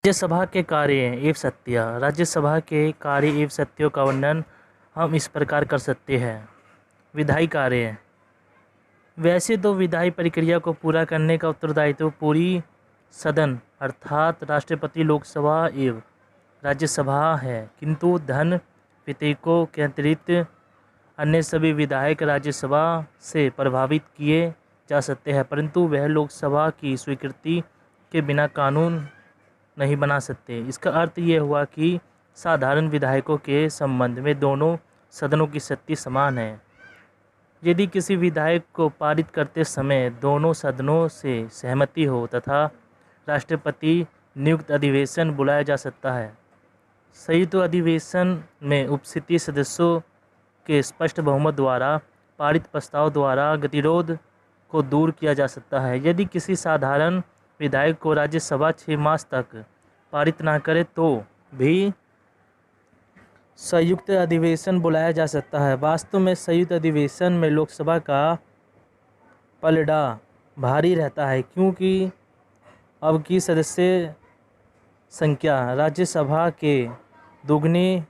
राज्यसभा के कार्य एवं सत्ता। राज्यसभा के कार्य एवं सत्ताओं का वर्णन हम इस प्रकार कर सकते हैं। विधायी कार्य। वैसे तो विधायी प्रक्रिया को पूरा करने का उत्तरदायित्व पूरी सदन अर्थात राष्ट्रपति, लोकसभा एवं राज्यसभा है, किंतु धन विधेयकों के अतिरिक्त अन्य सभी विधायक राज्यसभा से प्रभावित किए जा सकते हैं, परंतु वह लोकसभा की स्वीकृति के बिना कानून नहीं बना सकते। इसका अर्थ ये हुआ कि साधारण विधायकों के संबंध में दोनों सदनों की शक्ति समान है। यदि किसी विधायक को पारित करते समय दोनों सदनों से सहमति हो तथा राष्ट्रपति नियुक्त अधिवेशन बुलाया जा सकता है। संयुक्त अधिवेशन में उपस्थित सदस्यों के स्पष्ट बहुमत द्वारा पारित प्रस्ताव द्वारा गतिरोध को दूर किया जा सकता है। यदि किसी साधारण विधायक को राज्यसभा 6 मास तक पारित न करे तो भी संयुक्त अधिवेशन बुलाया जा सकता है। वास्तव में संयुक्त अधिवेशन में लोकसभा का पलड़ा भारी रहता है, क्योंकि अब की सदस्य संख्या राज्यसभा के दुगने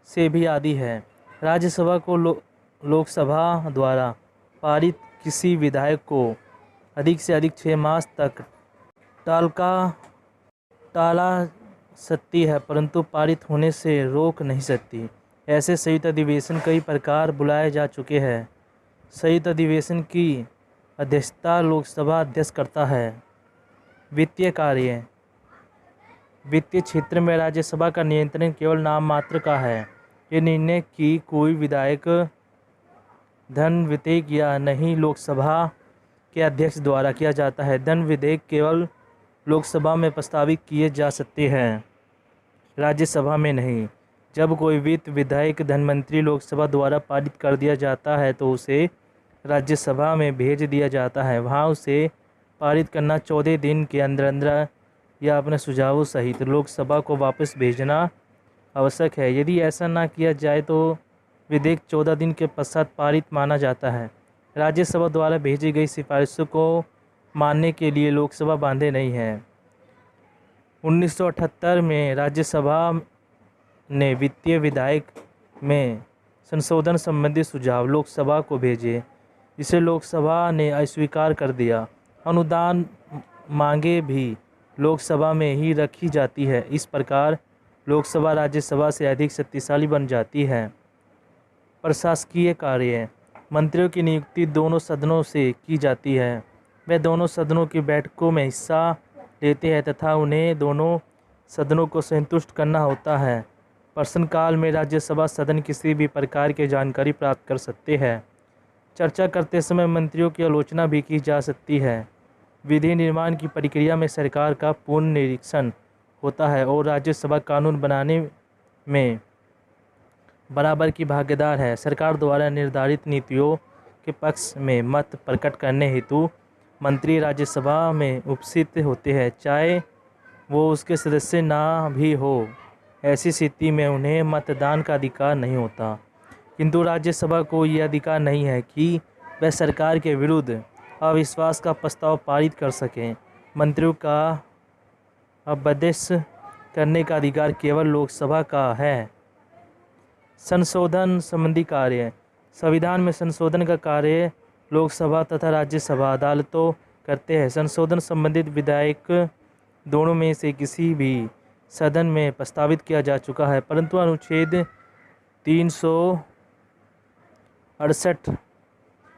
से भी आधी है। राज्यसभा को लोकसभा द्वारा पारित किसी विधायक को अधिक से अधिक 6 मास तक टाला सकती है, परंतु पारित होने से रोक नहीं सकती। ऐसे संयुक्त अधिवेशन कई प्रकार बुलाए जा चुके हैं। संयुक्त अधिवेशन की अध्यक्षता लोकसभा अध्यक्ष करता है। वित्तीय कार्य। वित्तीय क्षेत्र में राज्यसभा का नियंत्रण केवल नाम मात्र का है। ये निर्णय कि कोई विधायक धन विधेयक या नहीं लोकसभा के अध्यक्ष द्वारा किया जाता है। धन विधेयक केवल लोकसभा में प्रस्तावित किए जा सकते हैं, राज्यसभा में नहीं। जब कोई वित्त विधेयक धनमंत्री लोकसभा द्वारा पारित कर दिया जाता है तो उसे राज्यसभा में भेज दिया जाता है। वहाँ उसे पारित करना 14 दिन के अंदर या अपने सुझावों सहित लोकसभा को वापस भेजना आवश्यक है। यदि ऐसा ना किया जाए तो विधेयक 14 दिन के पश्चात पारित माना जाता है। राज्यसभा द्वारा भेजी गई सिफारिशों को मानने के लिए लोकसभा बांधे नहीं है। 1978 में राज्यसभा ने वित्तीय विधेयक में संशोधन संबंधी सुझाव लोकसभा को भेजे, जिसे लोकसभा ने अस्वीकार कर दिया। अनुदान मांगे भी लोकसभा में ही रखी जाती है। इस प्रकार लोकसभा राज्यसभा से अधिक शक्तिशाली बन जाती है। प्रशासकीय कार्य। मंत्रियों की नियुक्ति दोनों सदनों से की जाती है। वे दोनों सदनों की बैठकों में हिस्सा लेते हैं तथा उन्हें दोनों सदनों को संतुष्ट करना होता है। प्रश्नकाल में राज्यसभा सदन किसी भी प्रकार की जानकारी प्राप्त कर सकते हैं। चर्चा करते समय मंत्रियों की आलोचना भी की जा सकती है। विधि निर्माण की प्रक्रिया में सरकार का पूर्ण निरीक्षण होता है और राज्यसभा कानून बनाने में बराबर की भागीदार है। सरकार द्वारा निर्धारित नीतियों के पक्ष में मत प्रकट करने हेतु मंत्री राज्यसभा में उपस्थित होते हैं, चाहे वो उसके सदस्य ना भी हो। ऐसी स्थिति में उन्हें मतदान का अधिकार नहीं होता, किंतु राज्यसभा को यह अधिकार नहीं है कि वह सरकार के विरुद्ध अविश्वास का प्रस्ताव पारित कर सकें। मंत्रियों का अभ्यादेश करने का अधिकार केवल लोकसभा का है। संशोधन संबंधी कार्य। संविधान में संशोधन का कार्य लोकसभा तथा राज्यसभा अदालतों करते हैं। संशोधन संबंधित विधेयक दोनों में से किसी भी सदन में प्रस्तावित किया जा चुका है, परंतु अनुच्छेद 368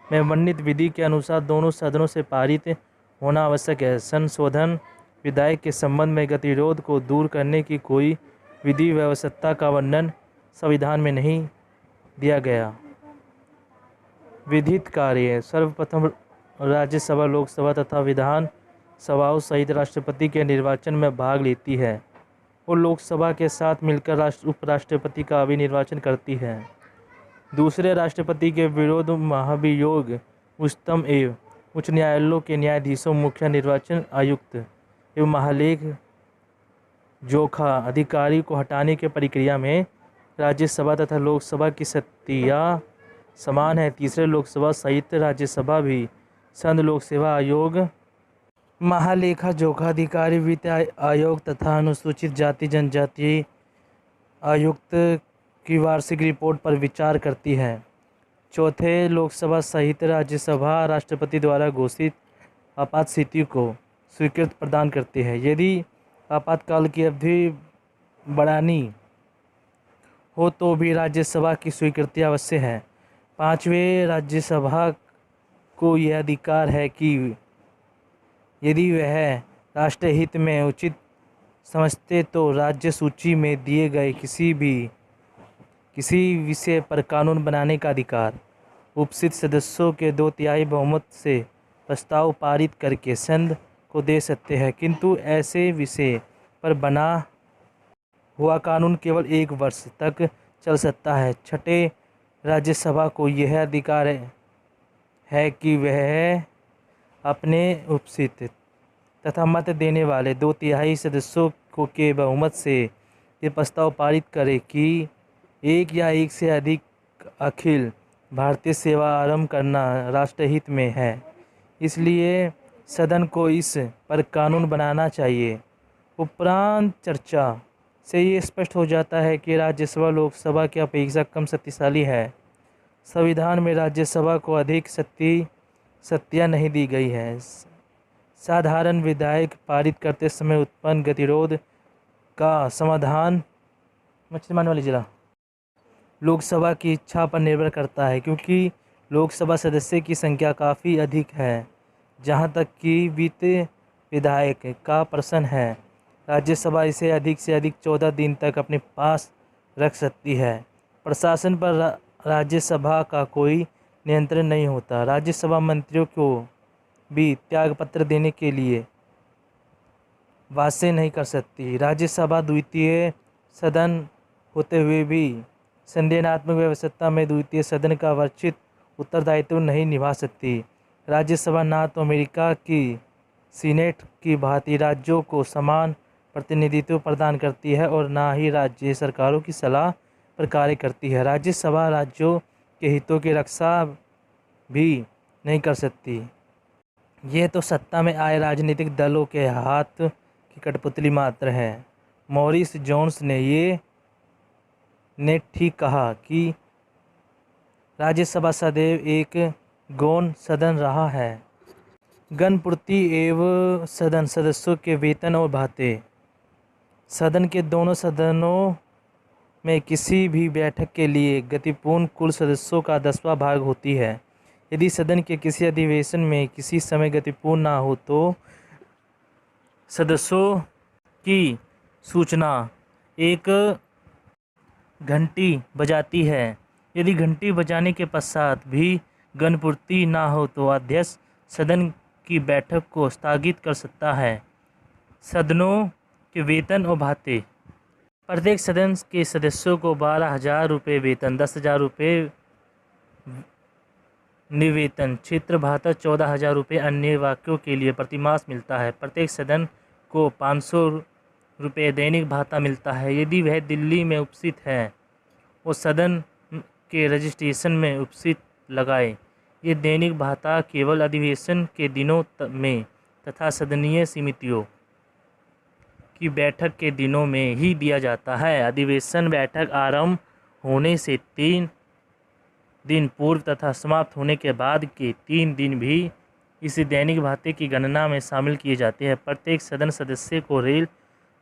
में वर्णित विधि के अनुसार दोनों सदनों से पारित होना आवश्यक है। संशोधन विधेयक के संबंध में गतिरोध को दूर करने की कोई विधि व्यवस्था का वर्णन संविधान में नहीं दिया गया। विधिक कार्य। सर्वप्रथम राज्यसभा लोकसभा तथा विधान सभाओं सहित राष्ट्रपति के निर्वाचन में भाग लेती है और लोकसभा के साथ मिलकर उपराष्ट्रपति का भी निर्वाचन करती है। दूसरे राष्ट्रपति के विरुद्ध महाभियोग उच्चतम एवं उच्च न्यायालयों के न्यायाधीशों, मुख्य निर्वाचन आयुक्त एवं महालेख जोखा अधिकारी को हटाने की प्रक्रिया में राज्यसभा तथा लोकसभा की शक्तियाँ समान है। तीसरे लोकसभा सहित राज्यसभा भी संघ लोक सेवा आयोग महालेखा जोखाधिकारी वित्त आयोग तथा अनुसूचित जाति जनजाति आयुक्त की वार्षिक रिपोर्ट पर विचार करती है। चौथे, लोकसभा सहित राज्यसभा राष्ट्रपति द्वारा घोषित आपात स्थिति को स्वीकृति प्रदान करती है यदि आपातकाल की अवधि बढ़ानी हो तो भी राज्यसभा की स्वीकृति अवश्य है। पांचवें, राज्यसभा को यह अधिकार है कि यदि वह राष्ट्रहित में उचित समझते तो राज्य सूची में दिए गए किसी विषय पर कानून बनाने का अधिकार उपस्थित सदस्यों के 2/3 बहुमत से प्रस्ताव पारित करके संसद को दे सकते हैं, किंतु ऐसे विषय पर बना हुआ कानून केवल 1 वर्ष तक चल सकता है। छठे, राज्यसभा को यह अधिकार है कि वह अपने उपस्थित तथा मत देने वाले 2/3 सदस्यों के बहुमत से ये प्रस्ताव पारित करे कि एक या एक से अधिक अखिल भारतीय सेवा आरंभ करना राष्ट्रहित में है, इसलिए सदन को इस पर कानून बनाना चाहिए। उपरांत चर्चा से ये स्पष्ट हो जाता है कि राज्यसभा लोकसभा की अपेक्षा कम शक्तिशाली है। संविधान में राज्यसभा को अधिक शक्तियाँ नहीं दी गई है। साधारण विधेयक पारित करते समय उत्पन्न गतिरोध का समाधान मछलीमान वाली जिला लोकसभा की इच्छा पर निर्भर करता है, क्योंकि लोकसभा सदस्य की संख्या काफ़ी अधिक है। जहां तक कि वित्त विधेयक का प्रश्न है, राज्यसभा इसे अधिक से अधिक 14 दिन तक अपने पास रख सकती है। प्रशासन पर राज्यसभा का कोई नियंत्रण नहीं होता। राज्यसभा मंत्रियों को भी त्यागपत्र देने के लिए वास्ते नहीं कर सकती। राज्यसभा द्वितीय सदन होते हुए भी संवैधानिक व्यवस्था में द्वितीय सदन का वांछित उत्तरदायित्व नहीं निभा सकती। राज्यसभा ना तो अमेरिका की सीनेट की भांति राज्यों को समान प्रतिनिधित्व प्रदान करती है और ना ही राज्य सरकारों की सलाह पर कार्य करती है। राज्यसभा राज्यों के हितों की रक्षा भी नहीं कर सकती। ये तो सत्ता में आए राजनीतिक दलों के हाथ की कठपुतली मात्र है। मॉरिस जोन्स ने ठीक कहा कि राज्यसभा सदैव एक गौण सदन रहा है। गणपूर्ति एवं सदन सदस्यों के वेतन और भाते सदन के दोनों सदनों में किसी भी बैठक के लिए गतिपूर्ण कुल सदस्यों का 10वां भाग होती है। यदि सदन के किसी अधिवेशन में किसी समय गतिपूर्ण ना हो तो सदस्यों की सूचना एक घंटी बजाती है। यदि घंटी बजाने के पश्चात भी गणपूर्ति ना हो तो अध्यक्ष सदन की बैठक को स्थगित कर सकता है। सदनों के वेतन और भाते, प्रत्येक सदन के सदस्यों को 12,000 रुपये वेतन, 10,000 रुपये निवेतन, क्षेत्र भाता 14,000 रुपये अन्य वाक्यों के लिए प्रतिमास मिलता है। प्रत्येक सदन को 500 रुपये दैनिक भाता मिलता है। यदि वह दिल्ली में उपस्थित है और सदन के रजिस्ट्रेशन में उपस्थित लगाए। ये दैनिक भाता केवल अधिवेशन के दिनों में तथा सदनीय समितियों की बैठक के दिनों में ही दिया जाता है। अधिवेशन बैठक आरंभ होने से 3 दिन पूर्व तथा समाप्त होने के बाद के 3 दिन भी इस दैनिक भाते की गणना में शामिल किए जाते हैं। प्रत्येक सदन सदस्य को रेल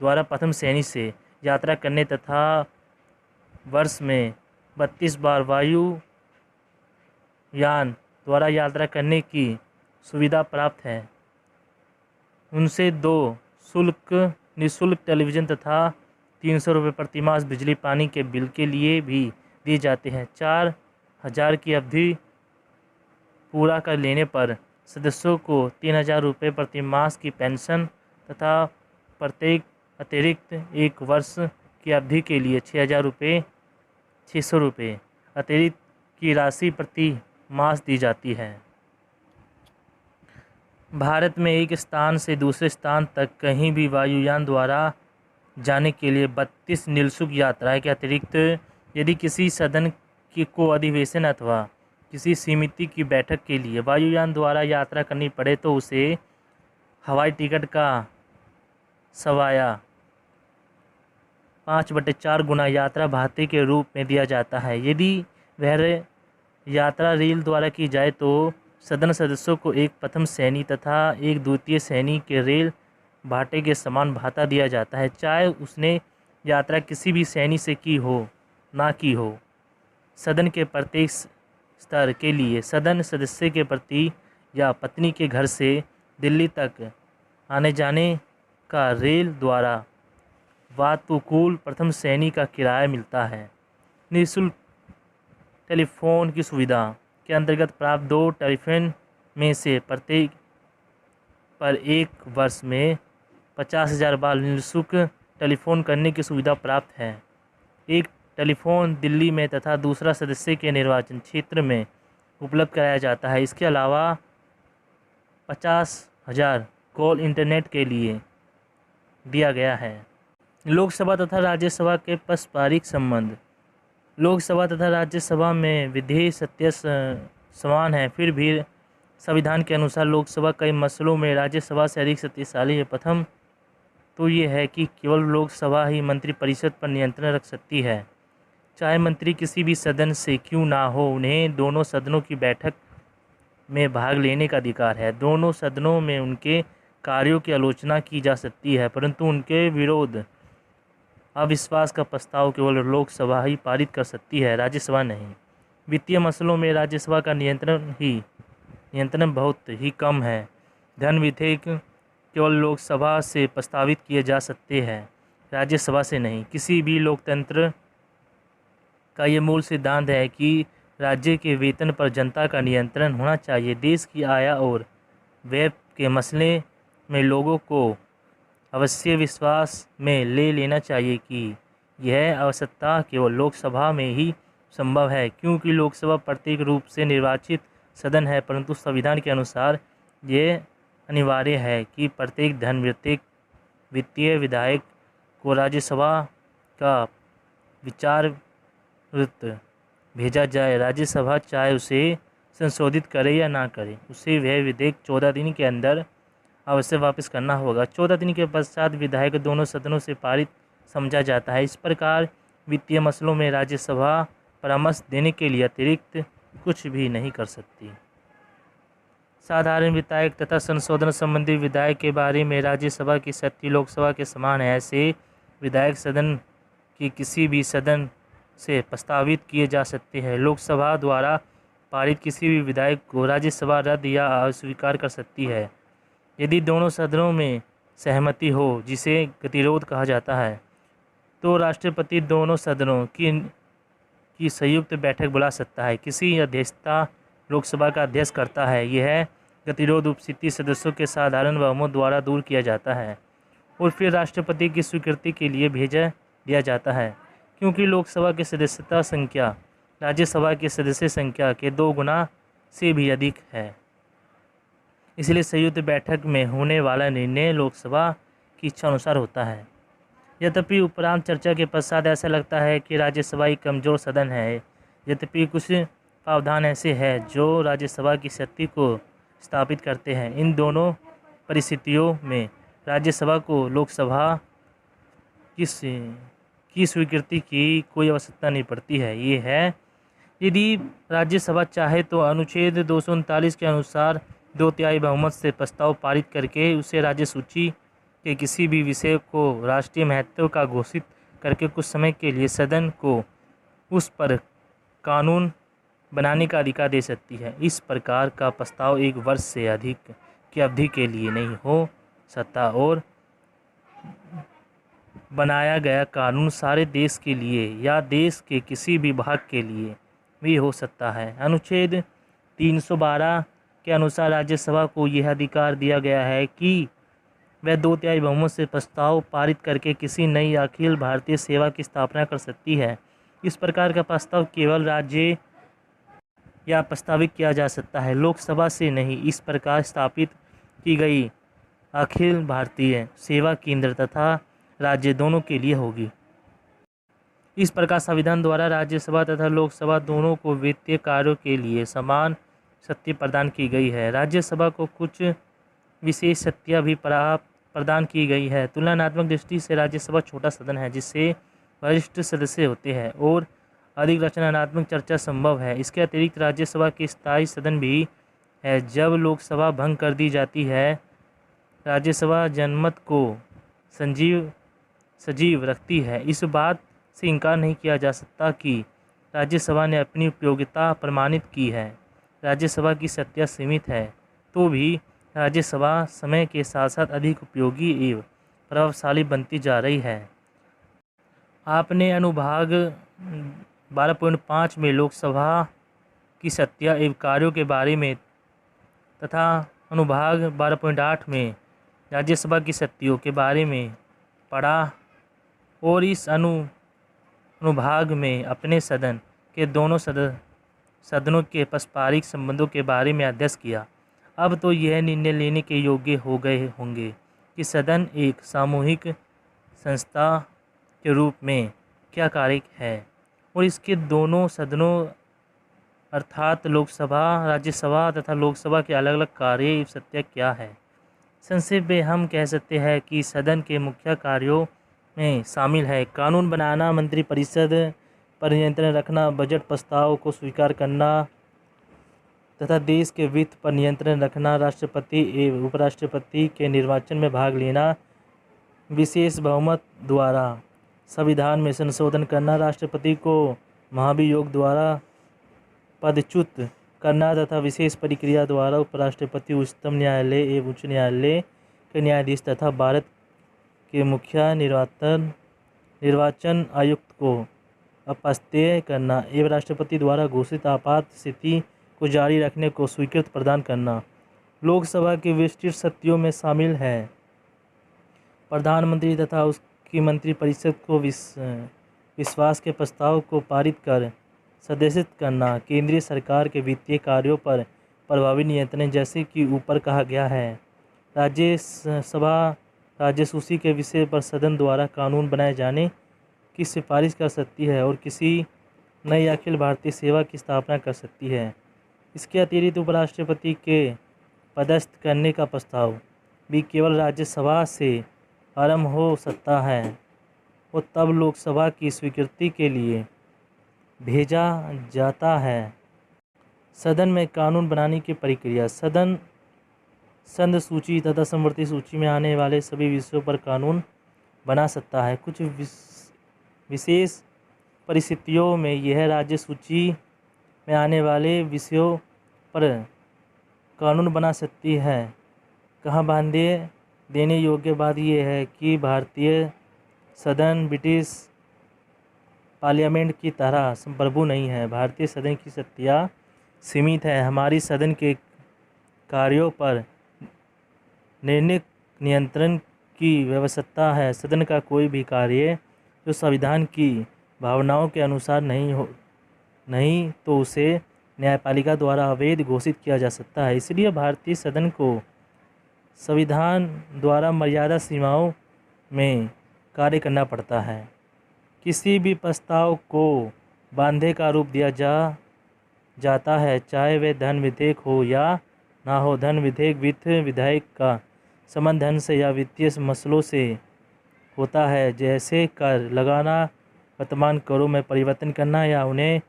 द्वारा प्रथम श्रेणी से यात्रा करने तथा वर्ष में 32 बार वायुयान द्वारा यात्रा करने की सुविधा प्राप्त है। उनसे 2 निःशुल्क टेलीविज़न तथा 300 रुपये प्रतिमास बिजली पानी के बिल के लिए भी दिए जाते हैं। 4,000 की अवधि पूरा कर लेने पर सदस्यों को 3,000 रुपये प्रतिमास की पेंशन तथा प्रत्येक अतिरिक्त 1 वर्ष की अवधि के लिए 600 रुपये अतिरिक्त की राशि प्रति मास दी जाती है। भारत में एक स्थान से दूसरे स्थान तक कहीं भी वायुयान द्वारा जाने के लिए 32 निःशुल्क यात्राएं के अतिरिक्त यदि किसी सदन को अधिवेशन अथवा किसी समिति की बैठक के लिए वायुयान द्वारा यात्रा करनी पड़े तो उसे हवाई टिकट का सवाया 5/4 गुना यात्रा भत्ते के रूप में दिया जाता है। यदि वह यात्रा रेल द्वारा की जाए तो सदन सदस्यों को एक प्रथम श्रेणी तथा एक द्वितीय श्रेणी के रेल भाटे के समान भाता दिया जाता है, चाहे उसने यात्रा किसी भी श्रेणी से की हो ना की हो। सदन के प्रत्येक स्तर के लिए सदन सदस्य के पति या पत्नी के घर से दिल्ली तक आने जाने का रेल द्वारा वातानुकूल प्रथम श्रेणी का किराया मिलता है। निःशुल्क टेलीफोन की सुविधा के अंतर्गत प्राप्त 2 टेलीफोन में से प्रत्येक पर एक वर्ष में 50,000 बार निःशुल्क टेलीफोन करने की सुविधा प्राप्त है। एक टेलीफोन दिल्ली में तथा दूसरा सदस्य के निर्वाचन क्षेत्र में उपलब्ध कराया जाता है। इसके अलावा 50,000 कॉल इंटरनेट के लिए दिया गया है। लोकसभा तथा राज्यसभा के पारस्परिक संबंध। लोकसभा तथा राज्यसभा में विधेय सत्य समान है, फिर भी संविधान के अनुसार लोकसभा कई मसलों में राज्यसभा से अधिक शक्तिशाली है। प्रथम तो ये है कि केवल लोकसभा ही मंत्रिपरिषद पर नियंत्रण रख सकती है। चाहे मंत्री किसी भी सदन से क्यों ना हो, उन्हें दोनों सदनों की बैठक में भाग लेने का अधिकार है। दोनों सदनों में उनके कार्यों की आलोचना की जा सकती है, परंतु उनके विरोध अविश्वास का प्रस्ताव केवल लोकसभा ही पारित कर सकती है, राज्यसभा नहीं। वित्तीय मसलों में राज्यसभा का नियंत्रण बहुत ही कम है। धन विधेयक केवल लोकसभा से प्रस्तावित किए जा सकते हैं, राज्यसभा से नहीं। किसी भी लोकतंत्र का ये मूल सिद्धांत है कि राज्य के वेतन पर जनता का नियंत्रण होना चाहिए। देश की आय और व्यय के मसले में लोगों को अवश्य विश्वास में ले लेना चाहिए कि यह आवश्यकता केवल लोकसभा में ही संभव है, क्योंकि लोकसभा प्रत्येक रूप से निर्वाचित सदन है, परंतु संविधान के अनुसार यह अनिवार्य है कि प्रत्येक वित्तीय विधायक को राज्यसभा का विचारवृत्त भेजा जाए। राज्यसभा चाहे उसे संशोधित करे या ना करे, उसे वह विधेयक 14 दिन के अंदर अवश्य वापस करना होगा। 14 दिन के पश्चात विधेयक दोनों सदनों से पारित समझा जाता है। इस प्रकार वित्तीय मसलों में राज्यसभा परामर्श देने के लिए अतिरिक्त कुछ भी नहीं कर सकती। साधारण विधायक तथा संशोधन संबंधी विधायक के बारे में राज्यसभा की शक्ति लोकसभा के समान है। ऐसे विधायक सदन की किसी भी सदन से प्रस्तावित किए जा सकते हैं। लोकसभा द्वारा पारित किसी भी विधायक को राज्यसभा रद्द या अस्वीकार कर सकती है। यदि दोनों सदनों में सहमति हो, जिसे गतिरोध कहा जाता है, तो राष्ट्रपति दोनों सदनों की संयुक्त बैठक बुला सकता है। किसी अध्यक्षता लोकसभा का अध्यक्ष करता है। यह गतिरोध उपस्थित सदस्यों के साधारण बहुमत द्वारा दूर किया जाता है और फिर राष्ट्रपति की स्वीकृति के लिए भेजा दिया जाता है। क्योंकि लोकसभा की सदस्यता संख्या राज्यसभा की सदस्य संख्या के 2 गुना से भी अधिक है, इसलिए संयुक्त बैठक में होने वाला निर्णय लोकसभा की इच्छा अनुसार होता है। यद्यपि उपरांत चर्चा के पश्चात ऐसा लगता है कि राज्यसभा एक कमजोर सदन है। यद्यपि कुछ प्रावधान ऐसे हैं जो राज्यसभा की शक्ति को स्थापित करते हैं। इन दोनों परिस्थितियों में राज्यसभा को लोकसभा की स्वीकृति की कोई आवश्यकता नहीं पड़ती है। ये है, यदि राज्यसभा चाहे तो अनुच्छेद 239 के अनुसार 2/3 बहुमत से प्रस्ताव पारित करके उसे राज्य सूची के किसी भी विषय को राष्ट्रीय महत्व का घोषित करके कुछ समय के लिए सदन को उस पर कानून बनाने का अधिकार दे सकती है। इस प्रकार का प्रस्ताव 1 वर्ष से अधिक की अवधि के लिए नहीं हो सकता और बनाया गया कानून सारे देश के लिए या देश के किसी भी भाग के लिए भी हो सकता है। अनुच्छेद 312 के अनुसार राज्यसभा को यह अधिकार दिया गया है कि वह 2/3 बहुमत से प्रस्ताव पारित करके किसी नई अखिल भारतीय सेवा की स्थापना कर सकती है। इस प्रकार का प्रस्ताव केवल राज्य या प्रस्तावित किया जा सकता है, लोकसभा से नहीं। इस प्रकार स्थापित की गई अखिल भारतीय सेवा केंद्र तथा राज्य दोनों के लिए होगी। इस प्रकार संविधान द्वारा राज्यसभा तथा लोकसभा दोनों को वित्तीय कार्यों के लिए समान शक्ति प्रदान की गई है। राज्यसभा को कुछ विशेष सत्ता भी प्रदान की गई है। तुलनात्मक दृष्टि से राज्यसभा छोटा सदन है जिससे वरिष्ठ सदस्य होते हैं और अधिक रचनात्मक चर्चा संभव है। इसके अतिरिक्त राज्यसभा के स्थायी सदन भी है। जब लोकसभा भंग कर दी जाती है, राज्यसभा जनमत को सजीव रखती है। इस बात से इनकार नहीं किया जा सकता कि राज्यसभा ने अपनी उपयोगिता प्रमाणित की है। राज्यसभा की सत्ता सीमित है तो भी राज्यसभा समय के साथ साथ अधिक उपयोगी एवं प्रभावशाली बनती जा रही है। आपने अनुभाग 12.5 में लोकसभा की सत्ता एवं कार्यों के बारे में तथा अनुभाग 12.8 में राज्यसभा की सत्ताओं के बारे में पढ़ा और इस अनुभाग में अपने सदन के दोनों सदनों के पारस्परिक संबंधों के बारे में अध्ययन किया। अब तो यह निर्णय लेने के योग्य हो गए होंगे कि सदन एक सामूहिक संस्था के रूप में क्या कार्य है और इसके दोनों सदनों अर्थात लोकसभा, राज्यसभा तथा लोकसभा के अलग अलग कार्य एवं सत्ता क्या है। संक्षेप में हम कह सकते हैं कि सदन के मुख्य कार्यों में शामिल है कानून बनाना, मंत्रिपरिषद पर नियंत्रण रखना, बजट प्रस्ताव को स्वीकार करना तथा देश के वित्त पर नियंत्रण रखना, राष्ट्रपति एवं उपराष्ट्रपति के निर्वाचन में भाग लेना, विशेष बहुमत द्वारा संविधान में संशोधन करना, राष्ट्रपति को महाभियोग द्वारा पदच्युत करना तथा विशेष प्रक्रिया द्वारा उपराष्ट्रपति, उच्चतम न्यायालय एवं उच्च न्यायालय के न्यायाधीश तथा भारत के मुख्य निर्वाचन आयुक्त को अपस्थ्य करना एवं राष्ट्रपति द्वारा घोषित आपात स्थिति को जारी रखने को स्वीकृति प्रदान करना। लोकसभा की विस्तृत सत्ताओं में शामिल है प्रधानमंत्री तथा उसकी मंत्रिपरिषद को विश्वास के प्रस्ताव को पारित कर सदस्यित करना, केंद्रीय सरकार के वित्तीय कार्यों पर प्रभावी नियंत्रण जैसे कि ऊपर कहा गया है। राज्यसभा राज्यसूची के विषय पर सदन द्वारा कानून बनाए जाने की सिफारिश कर सकती है और किसी नई अखिल भारतीय सेवा की स्थापना कर सकती है। इसके अतिरिक्त उपराष्ट्रपति के पदस्थ करने का प्रस्ताव भी केवल राज्यसभा से आरंभ हो सकता है और तब लोकसभा की स्वीकृति के लिए भेजा जाता है। सदन में कानून बनाने की प्रक्रिया। सदन संघ सूची तथा समवर्ती सूची में आने वाले सभी विषयों पर कानून बना सकता है। कुछ विशेष परिस्थितियों में यह राज्य सूची में आने वाले विषयों पर कानून बना सकती है। कहाँ बांधे देने योग्य बात यह है कि भारतीय सदन ब्रिटिश पार्लियामेंट की तरह संप्रभु नहीं है। भारतीय सदन की सत्ता सीमित है। हमारी सदन के कार्यों पर निर्णय नियंत्रण की व्यवस्था है। सदन का कोई भी कार्य जो संविधान की भावनाओं के अनुसार नहीं तो उसे न्यायपालिका द्वारा अवैध घोषित किया जा सकता है। इसलिए भारतीय सदन को संविधान द्वारा मर्यादा सीमाओं में कार्य करना पड़ता है। किसी भी प्रस्ताव को बांधे का रूप दिया जाता है, चाहे वह धन विधेयक हो या ना हो। धन विधेयक वित्त विधेयक का संबंध धन से या वित्तीय मसलों से होता है, जैसे कर लगाना, वर्तमान करों में परिवर्तन करना या उन्हें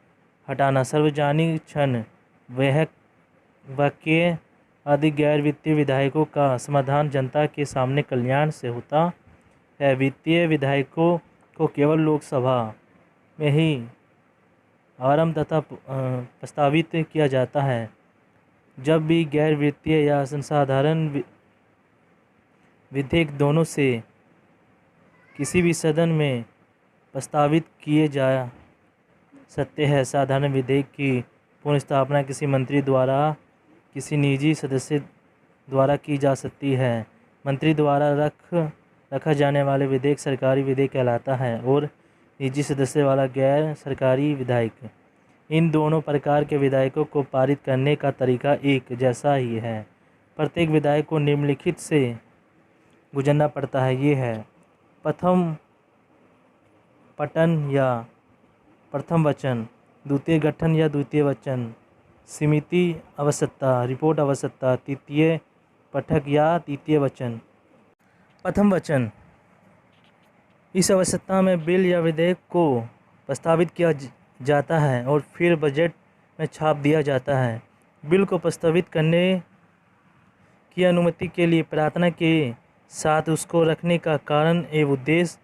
हटाना। सार्वजनिक क्षण वाक्य आदि गैर वित्तीय विधेयकों का समाधान जनता के सामने कल्याण से होता है। वित्तीय विधेयकों को केवल लोकसभा में ही आरंभ तथा प्रस्तावित किया जाता है। जब भी गैर वित्तीय या साधारण विधेयक दोनों से किसी भी सदन में प्रस्तावित किए जा सकते हैं। साधारण विधेयक की पुनर्स्थापना किसी मंत्री द्वारा किसी निजी सदस्य द्वारा की जा सकती है। मंत्री द्वारा रखा जाने वाले विधेयक सरकारी विधेयक कहलाता है और निजी सदस्य वाला गैर सरकारी विधेयक। इन दोनों प्रकार के विधेयकों को पारित करने का तरीका एक जैसा ही है। प्रत्येक विधेयक को निम्नलिखित से गुजरना पड़ता है। ये है प्रथम पठन या प्रथम वचन, द्वितीय गठन या द्वितीय वचन, समिति आवश्यकता, रिपोर्ट आवश्यकता, तृतीय पठक या तृतीय वचन। प्रथम वचन, इस अवस्था में बिल या विधेयक को प्रस्तावित किया जाता है और फिर बजट में छाप दिया जाता है। बिल को प्रस्तावित करने की अनुमति के लिए प्रार्थना के साथ उसको रखने का कारण एवं उद्देश्य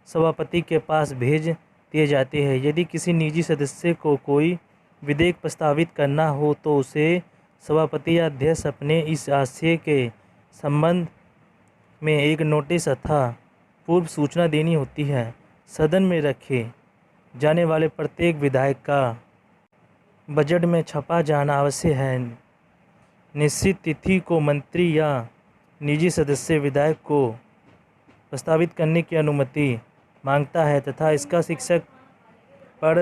सभापति के पास भेज दिए जाते हैं। यदि किसी निजी सदस्य को कोई विधेयक प्रस्तावित करना हो तो उसे सभापति या अध्यक्ष अपने इस आशय के संबंध में एक नोटिस अथवा पूर्व सूचना देनी होती है। सदन में रखे जाने वाले प्रत्येक विधेयक का बजट में छपा जाना आवश्यक है। निश्चित तिथि को मंत्री या निजी सदस्य विधेयक को प्रस्तावित करने की अनुमति मांगता है तथा इसका शिक्षक पढ़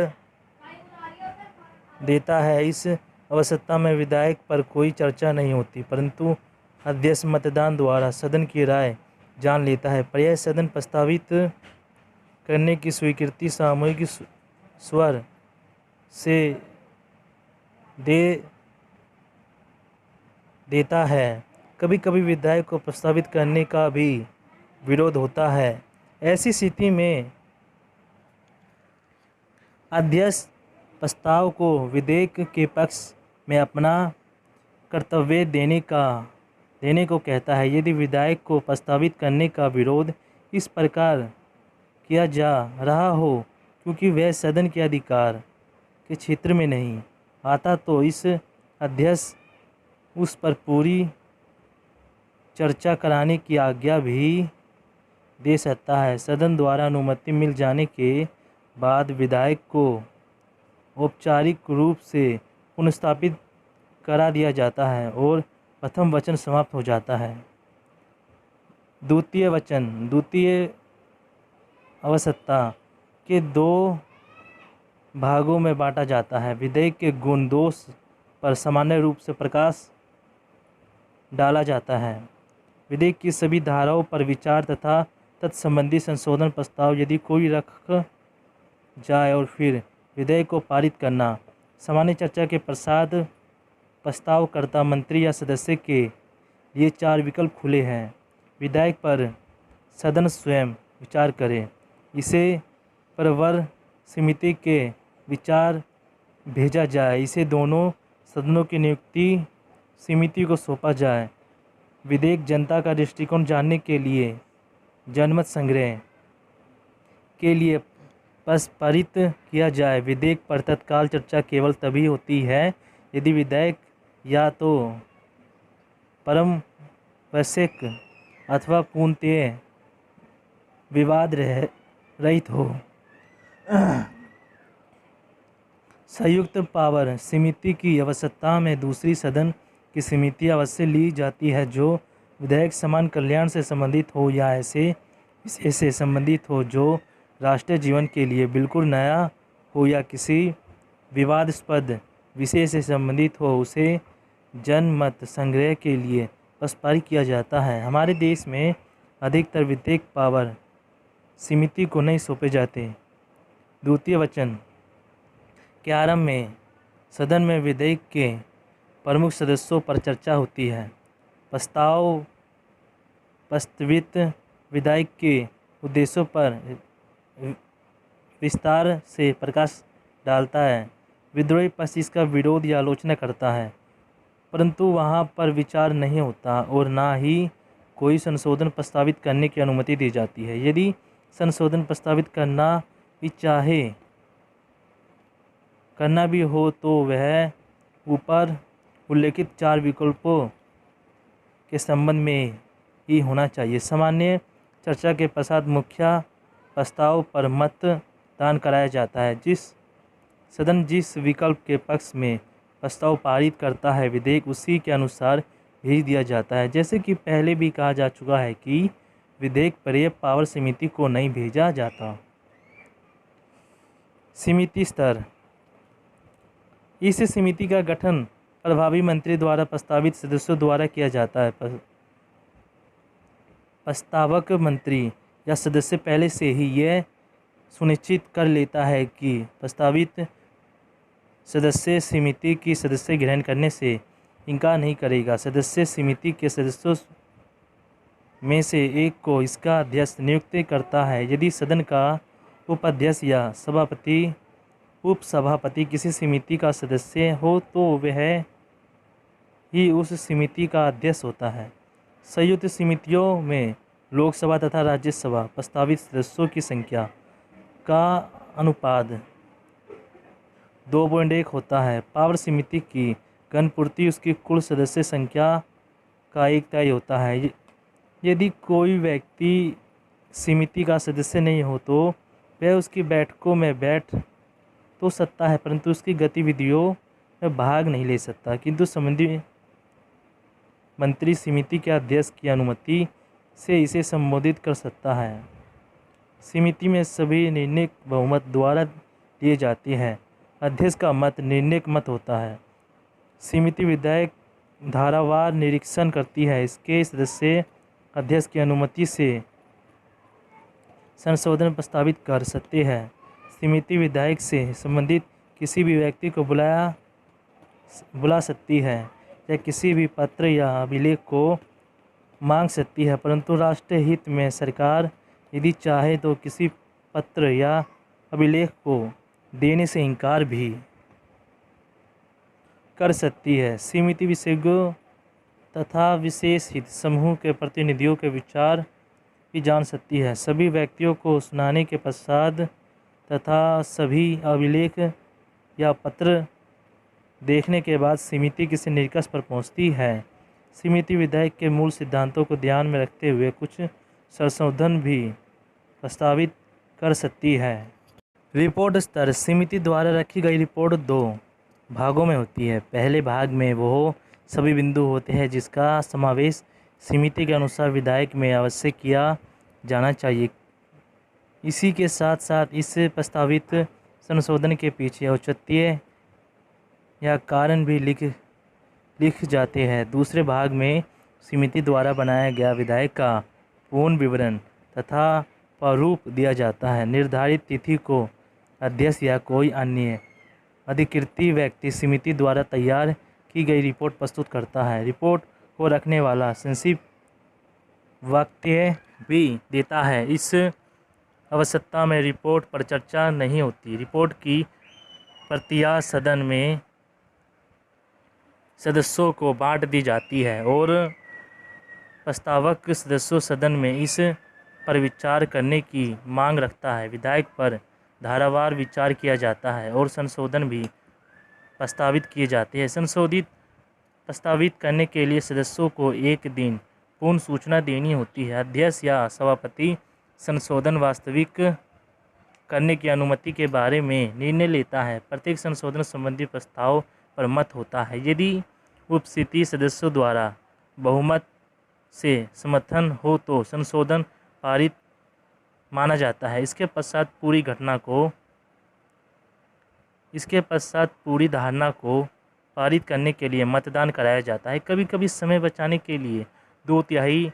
देता है। इस अवस्था में विधेयक पर कोई चर्चा नहीं होती, परंतु अध्यक्ष मतदान द्वारा सदन की राय जान लेता है। प्रायः सदन प्रस्तावित करने की स्वीकृति सामूहिक स्वर से देता है। कभी कभी विधेयक को प्रस्तावित करने का भी विरोध होता है। ऐसी स्थिति में अध्यक्ष प्रस्ताव को विधेयक के पक्ष में अपना कर्तव्य देने को कहता है। यदि विधेयक को प्रस्तावित करने का विरोध इस प्रकार किया जा रहा हो क्योंकि वह सदन के अधिकार के क्षेत्र में नहीं आता तो इस अध्यक्ष उस पर पूरी चर्चा कराने की आज्ञा भी दे सकता है। सदन द्वारा अनुमति मिल जाने के बाद विधेयक को औपचारिक रूप से पुनर्स्थापित करा दिया जाता है और प्रथम वचन समाप्त हो जाता है। द्वितीय वचन द्वितीय अवस्था के दो भागों में बांटा जाता है। विधेयक के गुण दोष पर सामान्य रूप से प्रकाश डाला जाता है। विधेयक की सभी धाराओं पर विचार तथा तत्संबंधी संशोधन प्रस्ताव यदि कोई रख जाए और फिर विधेयक को पारित करना। सामान्य चर्चा के पश्चात प्रस्तावकर्ता मंत्री या सदस्य के लिए 4 विकल्प खुले हैं। विधेयक पर सदन स्वयं विचार करे, इसे प्रवर समिति के विचार भेजा जाए, इसे दोनों सदनों की नियुक्ति समिति को सौंपा जाए। विधेयक जनता का दृष्टिकोण जानने के लिए जनमत संग्रह के लिए प्रस्तावित किया जाए। विधेयक पर तत्काल चर्चा केवल तभी होती है यदि विधेयक या तो परम वैश्विक अथवा पूर्णतः विवाद रहित हो। संयुक्त पावर समिति की अवस्था में दूसरी सदन की समिति अवश्य ली जाती है जो विधेयक समान कल्याण से संबंधित हो या ऐसे विषय से संबंधित हो जो राष्ट्रीय जीवन के लिए बिल्कुल नया हो या किसी विवादास्पद विषय से संबंधित हो। उसे जनमत संग्रह के लिए प्रस्तावित किया जाता है। हमारे देश में अधिकतर विधेयक पावर समिति को नहीं सौंपे जाते। द्वितीय वचन के आरंभ में सदन में विधेयक के प्रमुख सदस्यों पर चर्चा होती है। प्रस्तावित विधेयक के उद्देश्यों पर विस्तार से प्रकाश डालता है। विद्रोही पक्ष इसका विरोध या आलोचना करता है, परंतु वहाँ पर विचार नहीं होता और ना ही कोई संशोधन प्रस्तावित करने की अनुमति दी जाती है। यदि संशोधन प्रस्तावित करना भी हो तो वह ऊपर उल्लेखित 4 विकल्पों के संबंध में ही होना चाहिए। सामान्य चर्चा के पश्चात मुख्य प्रस्ताव पर मतदान कराया जाता है। सदन जिस विकल्प के पक्ष में प्रस्ताव पारित करता है विधेयक उसी के अनुसार भेज दिया जाता है। जैसे कि पहले भी कहा जा चुका है कि विधेयक पर्याप्त पावर समिति को नहीं भेजा जाता। समिति स्तर। इस समिति का गठन प्रभावी मंत्री द्वारा प्रस्तावित सदस्यों द्वारा किया जाता है। प्रस्तावक मंत्री या सदस्य पहले से ही यह सुनिश्चित कर लेता है कि प्रस्तावित सदस्य समिति की सदस्य ग्रहण करने से इनकार नहीं करेगा। सदस्य समिति के सदस्यों में से एक को इसका अध्यक्ष नियुक्त करता है। यदि सदन का उपाध्यक्ष या सभापति उपसभापति किसी समिति का सदस्य हो तो वह ही उस समिति का अध्यक्ष होता है। संयुक्त समितियों में लोकसभा तथा राज्यसभा प्रस्तावित सदस्यों की संख्या का अनुपात 2.1 होता है। पावर समिति की गणपूर्ति उसकी कुल सदस्य संख्या का एक तिहाई होता है। यदि कोई व्यक्ति समिति का सदस्य नहीं हो तो वह उसकी बैठकों में बैठ तो सकता है, परंतु उसकी गतिविधियों में भाग नहीं ले सकता, किंतु संबंधित मंत्री समिति के अध्यक्ष की अनुमति से इसे संबोधित कर सकता है। समिति में सभी निर्णय बहुमत द्वारा लिए जाते हैं। अध्यक्ष का मत निर्णायक मत होता है। समिति विधायक धारावार निरीक्षण करती है। इसके सदस्य अध्यक्ष की अनुमति से संशोधन प्रस्तावित कर सकते हैं। समिति विधायक से संबंधित किसी भी व्यक्ति को बुला सकती है या किसी भी पत्र या अभिलेख को मांग सकती है, परंतु राष्ट्रीय हित में सरकार यदि चाहे तो किसी पत्र या अभिलेख को देने से इनकार भी कर सकती है। समिति विशेषज्ञों तथा विशेष हित समूह के प्रतिनिधियों के विचार भी जान सकती है। सभी व्यक्तियों को सुनाने के पश्चात तथा सभी अभिलेख या पत्र देखने के बाद समिति किसी निष्कर्ष पर पहुंचती है। समिति विधायक के मूल सिद्धांतों को ध्यान में रखते हुए कुछ संशोधन भी प्रस्तावित कर सकती है। रिपोर्ट स्तर। समिति द्वारा रखी गई रिपोर्ट 2 भागों में होती है। पहले भाग में वो सभी बिंदु होते हैं जिसका समावेश समिति के अनुसार विधायक में अवश्य किया जाना चाहिए। इसी के साथ साथ इस प्रस्तावित संशोधन के पीछे औचित्य या कारण भी लिख जाते हैं। दूसरे भाग में समिति द्वारा बनाया गया विधायक का पूर्ण विवरण तथा प्रारूप दिया जाता है। निर्धारित तिथि को अध्यक्ष या कोई अन्य अधिकृत व्यक्ति समिति द्वारा तैयार की गई रिपोर्ट प्रस्तुत करता है। रिपोर्ट को रखने वाला संक्षिप्त वक्तव्य भी देता है। इस अवस्था में रिपोर्ट पर चर्चा नहीं होती। रिपोर्ट की प्रतियां सदन में सदस्यों को बांट दी जाती है और प्रस्तावक सदस्यों सदन में इस पर विचार करने की मांग रखता है। विधायक पर धारावार विचार किया जाता है और संशोधन भी प्रस्तावित किए जाते हैं। प्रस्तावित करने के लिए सदस्यों को एक दिन पूर्ण सूचना देनी होती है। अध्यक्ष या सभापति संशोधन वास्तविक करने की अनुमति के बारे में निर्णय लेता है। प्रत्येक संशोधन संबंधी प्रस्ताव पर मत होता है। यदि उपस्थित सदस्यों द्वारा बहुमत से समर्थन हो तो संशोधन पारित माना जाता है। इसके पश्चात पूरी धारणा को पारित करने के लिए मतदान कराया जाता है। कभी कभी समय बचाने के लिए 2/3,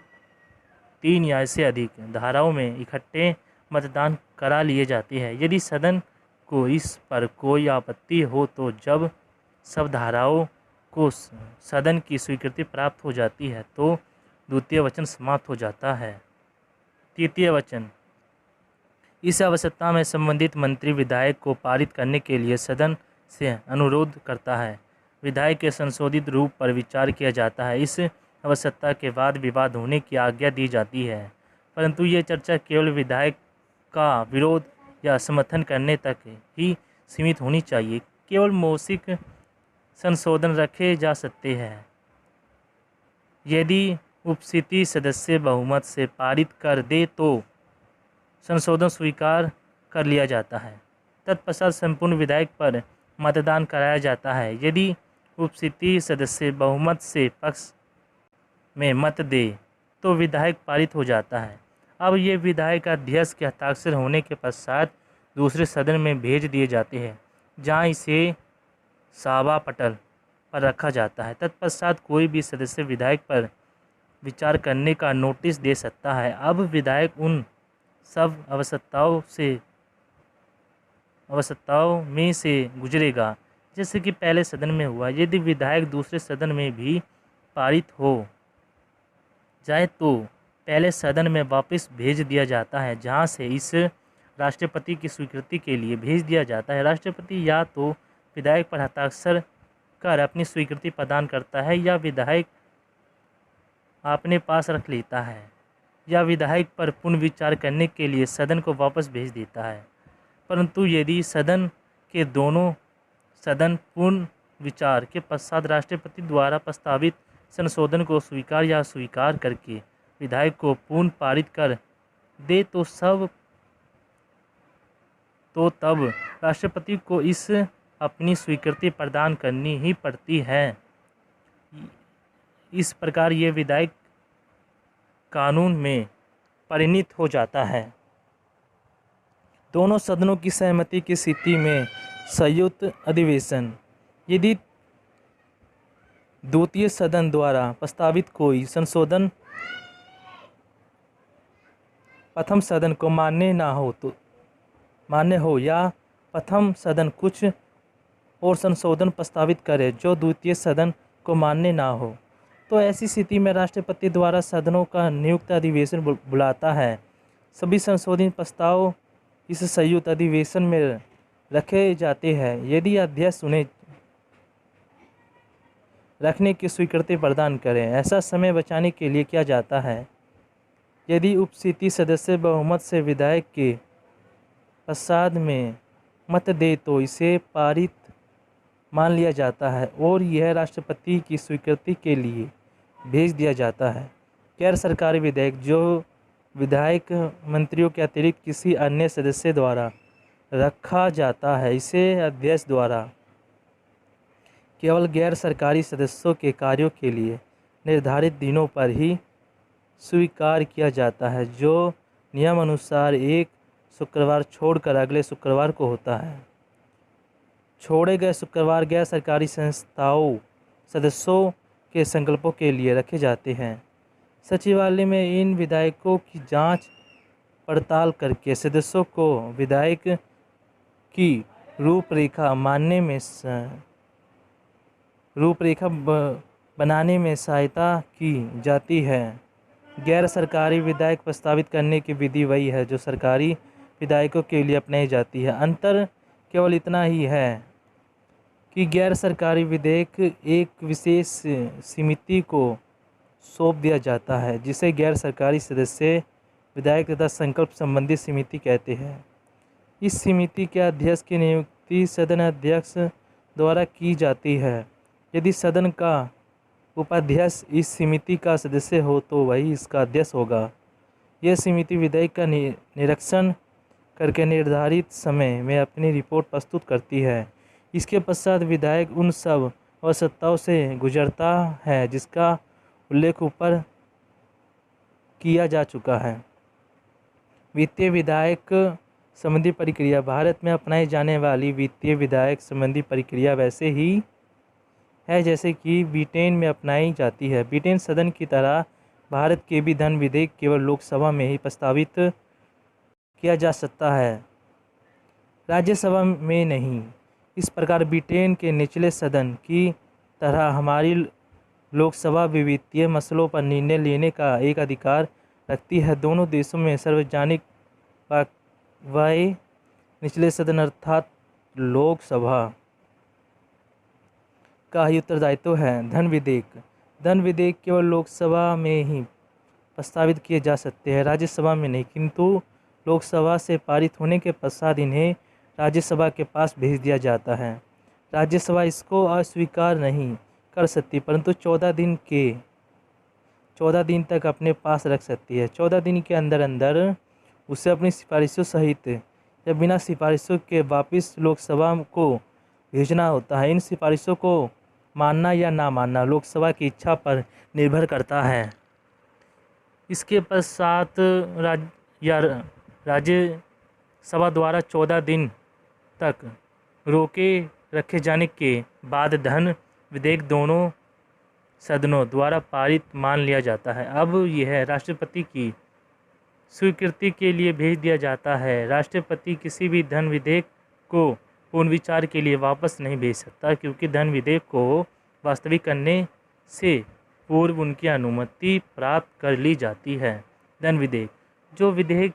3 या इससे अधिक धाराओं में इकट्ठे मतदान करा लिए जाते हैं। यदि सदन को इस पर कोई आपत्ति हो तो जब सब धाराओं को सदन की स्वीकृति प्राप्त हो जाती है तो द्वितीय वचन समाप्त हो जाता है। तृतीय वचन। इस अवस्था में संबंधित मंत्री विधायक को पारित करने के लिए सदन से अनुरोध करता है। विधायक के संशोधित रूप पर विचार किया जाता है। इस अवस्था के बाद विवाद होने की आज्ञा दी जाती है, परंतु ये चर्चा केवल विधायक का विरोध या समर्थन करने तक ही सीमित होनी चाहिए। केवल मौखिक संशोधन रखे जा सकते हैं। यदि उपस्थित सदस्य बहुमत से पारित कर दे तो संशोधन स्वीकार कर लिया जाता है। तत्पश्चात संपूर्ण विधायक पर मतदान कराया जाता है। यदि उपस्थित सदस्य बहुमत से पक्ष में मत दे तो विधायक पारित हो जाता है। अब ये विधायक अध्यक्ष के हस्ताक्षर होने के पश्चात दूसरे सदन में भेज दिए जाते हैं, जहां इसे सभा पटल पर रखा जाता है। तत्पश्चात कोई भी सदस्य विधायक पर विचार करने का नोटिस दे सकता है। अब विधायक उन सब अवस्थाओं में से गुजरेगा जैसे कि पहले सदन में हुआ। यदि विधायक दूसरे सदन में भी पारित हो जाए तो पहले सदन में वापस भेज दिया जाता है, जहां से इस राष्ट्रपति की स्वीकृति के लिए भेज दिया जाता है। राष्ट्रपति या तो विधायक पर हस्ताक्षर कर अपनी स्वीकृति प्रदान करता है या विधायक अपने पास रख लेता है या विधायक पर पुनर्विचार करने के लिए सदन को वापस भेज देता है। परंतु यदि सदन के दोनों सदन पूर्ण विचार के पश्चात राष्ट्रपति द्वारा प्रस्तावित संशोधन को स्वीकार या अस्वीकार करके विधायक को पूर्ण पारित कर दे तो तब राष्ट्रपति को इस अपनी स्वीकृति प्रदान करनी ही पड़ती है। इस प्रकार ये विधायक कानून में परिणत हो जाता है। दोनों सदनों की सहमति की स्थिति में संयुक्त अधिवेशन। यदि द्वितीय सदन द्वारा प्रस्तावित कोई संशोधन प्रथम सदन को मान्य हो या प्रथम सदन कुछ और संशोधन प्रस्तावित करे जो द्वितीय सदन को मान्य ना हो, तो ऐसी स्थिति में राष्ट्रपति द्वारा सदनों का नियुक्त अधिवेशन बुलाता है। सभी संशोधित प्रस्ताव इस संयुक्त अधिवेशन में रखे जाते हैं। यदि अध्यक्ष उन्हें रखने की स्वीकृति प्रदान करें, ऐसा समय बचाने के लिए किया जाता है। यदि उपस्थिति सदस्य बहुमत से विधायक के प्रसाद में मत दे तो इसे पारित मान लिया जाता है और यह राष्ट्रपति की स्वीकृति के लिए भेज दिया जाता है। गैर सरकारी विधेयक जो विधायक मंत्रियों के अतिरिक्त किसी अन्य सदस्य द्वारा रखा जाता है, इसे अध्यक्ष द्वारा केवल गैर सरकारी सदस्यों के कार्यों के लिए निर्धारित दिनों पर ही स्वीकार किया जाता है, जो नियमानुसार एक शुक्रवार छोड़कर अगले शुक्रवार को होता है। छोड़े गए शुक्रवार गैर सरकारी संस्थाओं सदस्यों के संकल्पों के लिए रखे जाते हैं। सचिवालय में इन विधायकों की जांच पड़ताल करके सदस्यों को विधायक की रूपरेखा बनाने में सहायता की जाती है। गैर सरकारी विधायक प्रस्तावित करने की विधि वही है जो सरकारी विधायकों के लिए अपनाई जाती है। अंतर केवल इतना ही है कि गैर सरकारी विधेयक एक विशेष समिति को सौंप दिया जाता है, जिसे गैर सरकारी सदस्य विधायक तथा संकल्प संबंधी समिति कहते हैं। इस समिति के अध्यक्ष की नियुक्ति सदन अध्यक्ष द्वारा की जाती है। यदि सदन का उपाध्यक्ष इस समिति का सदस्य हो तो वही इसका अध्यक्ष होगा। यह समिति विधेयक का निरीक्षण करके निर्धारित समय में अपनी रिपोर्ट प्रस्तुत करती है। इसके पश्चात विधायक उन सब आवश्यकताओं से गुजरता है जिसका उल्लेख ऊपर किया जा चुका है। वित्तीय विधायक संबंधी प्रक्रिया। भारत में अपनाई जाने वाली वित्तीय विधायक संबंधी प्रक्रिया वैसे ही है जैसे कि ब्रिटेन में अपनाई जाती है। ब्रिटेन सदन की तरह भारत के भी धन विधेयक केवल लोकसभा में ही प्रस्तावित किया जा सकता है, राज्यसभा में नहीं। इस प्रकार ब्रिटेन के निचले सदन की तरह हमारी लोकसभा भी वित्तीय मसलों पर निर्णय लेने का एक अधिकार रखती है। दोनों देशों में सार्वजनिक वाय निचले सदन अर्थात लोकसभा का ही उत्तरदायित्व है। धन विधेयक केवल लोकसभा में ही प्रस्तावित किए जा सकते हैं, राज्यसभा में नहीं। किंतु लोकसभा से पारित होने के पश्चात इन्हें राज्यसभा के पास भेज दिया जाता है। राज्यसभा इसको अस्वीकार नहीं कर सकती, परंतु 14 दिन तक अपने पास रख सकती है। 14 दिन के अंदर उसे अपनी सिफारिशों सहित या बिना सिफारिशों के वापस लोकसभा को भेजना होता है। इन सिफारिशों को मानना या ना मानना लोकसभा की इच्छा पर निर्भर करता है। इसके पश्चात राज्यसभा द्वारा 14 दिन तक रोके रखे जाने के बाद धन विधेयक दोनों सदनों द्वारा पारित मान लिया जाता है। अब यह राष्ट्रपति की स्वीकृति के लिए भेज दिया जाता है। राष्ट्रपति किसी भी धन विधेयक को पुनर्विचार के लिए वापस नहीं भेज सकता, क्योंकि धन विधेयक को वास्तविक करने से पूर्व उनकी अनुमति प्राप्त कर ली जाती है। धन विधेयक, जो विधेयक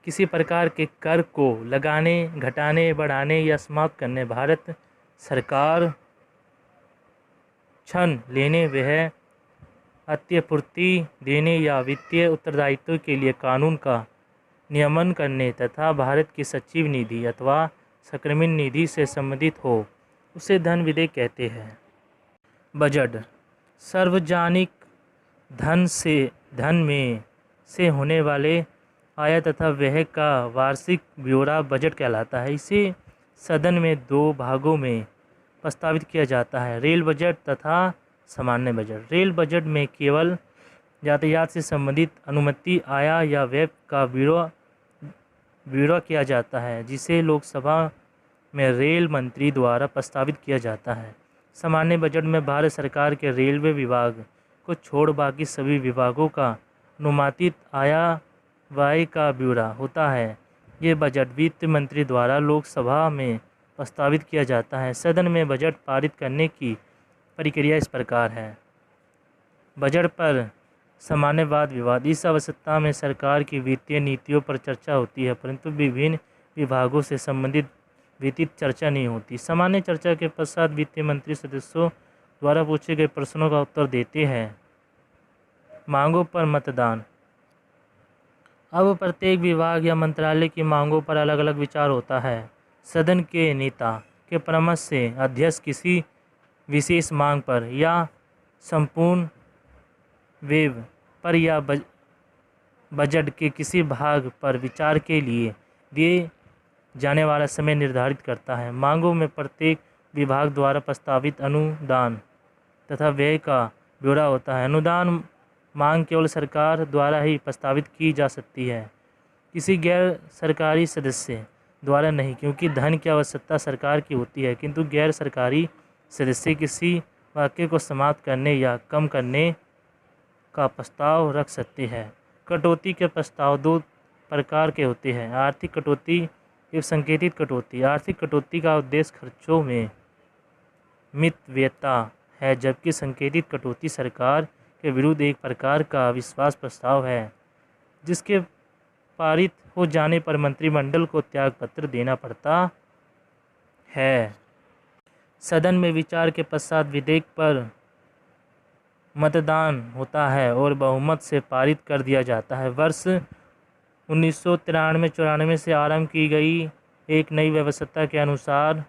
किसी प्रकार के कर को लगाने, घटाने, बढ़ाने या समाप्त करने, भारत सरकार ऋण लेने, वह अत्यपूर्ति देने या वित्तीय उत्तरदायित्व के लिए कानून का नियमन करने तथा भारत की सचिव निधि अथवा संक्रमण निधि से संबंधित हो, उसे धन विधेयक कहते हैं। बजट, सार्वजनिक धन में से होने वाले आय तथा व्यय का वार्षिक ब्यौरा बजट कहलाता है। इसे सदन में 2 भागों में प्रस्तावित किया जाता है, रेल बजट तथा सामान्य बजट। रेल बजट में केवल यातायात से संबंधित अनुमति, आय या व्यय का ब्यौरा किया जाता है, जिसे लोकसभा में रेल मंत्री द्वारा प्रस्तावित किया जाता है। सामान्य बजट में भारत सरकार के रेलवे विभाग को छोड़ बाकी सभी विभागों का अनुमानित आय व्यय का ब्यौरा होता है। ये बजट वित्त मंत्री द्वारा लोकसभा में प्रस्तावित किया जाता है। सदन में बजट पारित करने की प्रक्रिया इस प्रकार है। बजट पर सामान्य वाद विवाद, इस अवस्था में सरकार की वित्तीय नीतियों पर चर्चा होती है, परंतु विभिन्न विभागों से संबंधित वित्तीय चर्चा नहीं होती। सामान्य चर्चा के पश्चात वित्त मंत्री सदस्यों द्वारा पूछे गए प्रश्नों का उत्तर देते हैं। मांगों पर मतदान, अब प्रत्येक विभाग या मंत्रालय की मांगों पर अलग अलग विचार होता है। सदन के नेता के परामर्श से अध्यक्ष किसी विशेष मांग पर या संपूर्ण वेब पर या बजट के किसी भाग पर विचार के लिए दिए जाने वाला समय निर्धारित करता है। मांगों में प्रत्येक विभाग द्वारा प्रस्तावित अनुदान तथा व्यय का ब्यौरा होता है। अनुदान मांग केवल सरकार द्वारा ही प्रस्तावित की जा सकती है, किसी गैर सरकारी सदस्य द्वारा नहीं, क्योंकि धन की आवश्यकता सरकार की होती है, किंतु गैर सरकारी सदस्य किसी वाक्य को समाप्त करने या कम करने का प्रस्ताव रख सकते हैं। कटौती के प्रस्ताव 2 प्रकार के होते हैं, आर्थिक कटौती एवं संकेतित कटौती। आर्थिक कटौती का उद्देश्य खर्चों में मितव्ययता है, जबकि संकेतित कटौती सरकार के विरुद्ध एक प्रकार का अविश्वास प्रस्ताव है, जिसके पारित हो जाने पर मंत्रिमंडल को त्यागपत्र देना पड़ता है। सदन में विचार के पश्चात विधेयक पर मतदान होता है और बहुमत से पारित कर दिया जाता है। वर्ष 1993-94 से आरंभ की गई एक नई व्यवस्था के अनुसार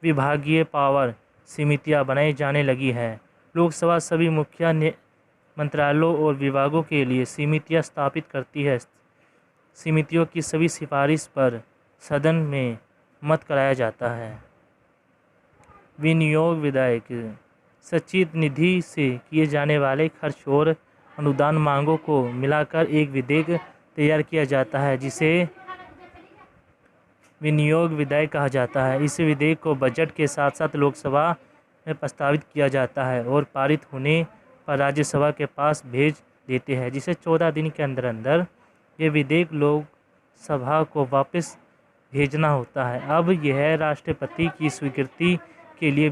विभागीय पावर समितियां बनाई जाने लगी है। लोकसभा सभी मुख्य मंत्रालयों और विभागों के लिए समितियां स्थापित करती है। समितियों की सभी सिफारिश पर सदन में मत कराया जाता है। विनियोग विधेयक, संचित निधि से किए जाने वाले खर्च और अनुदान मांगों को मिलाकर एक विधेयक तैयार किया जाता है, जिसे विनियोग विधेयक कहा जाता है। इस विधेयक को बजट के साथ साथ लोकसभा में प्रस्तावित किया जाता है और पारित होने पर राज्यसभा के पास भेज देते हैं, जिसे 14 दिन के अंदर ये विधेयक लोकसभा को वापस भेजना होता है। अब यह राष्ट्रपति की स्वीकृति के लिए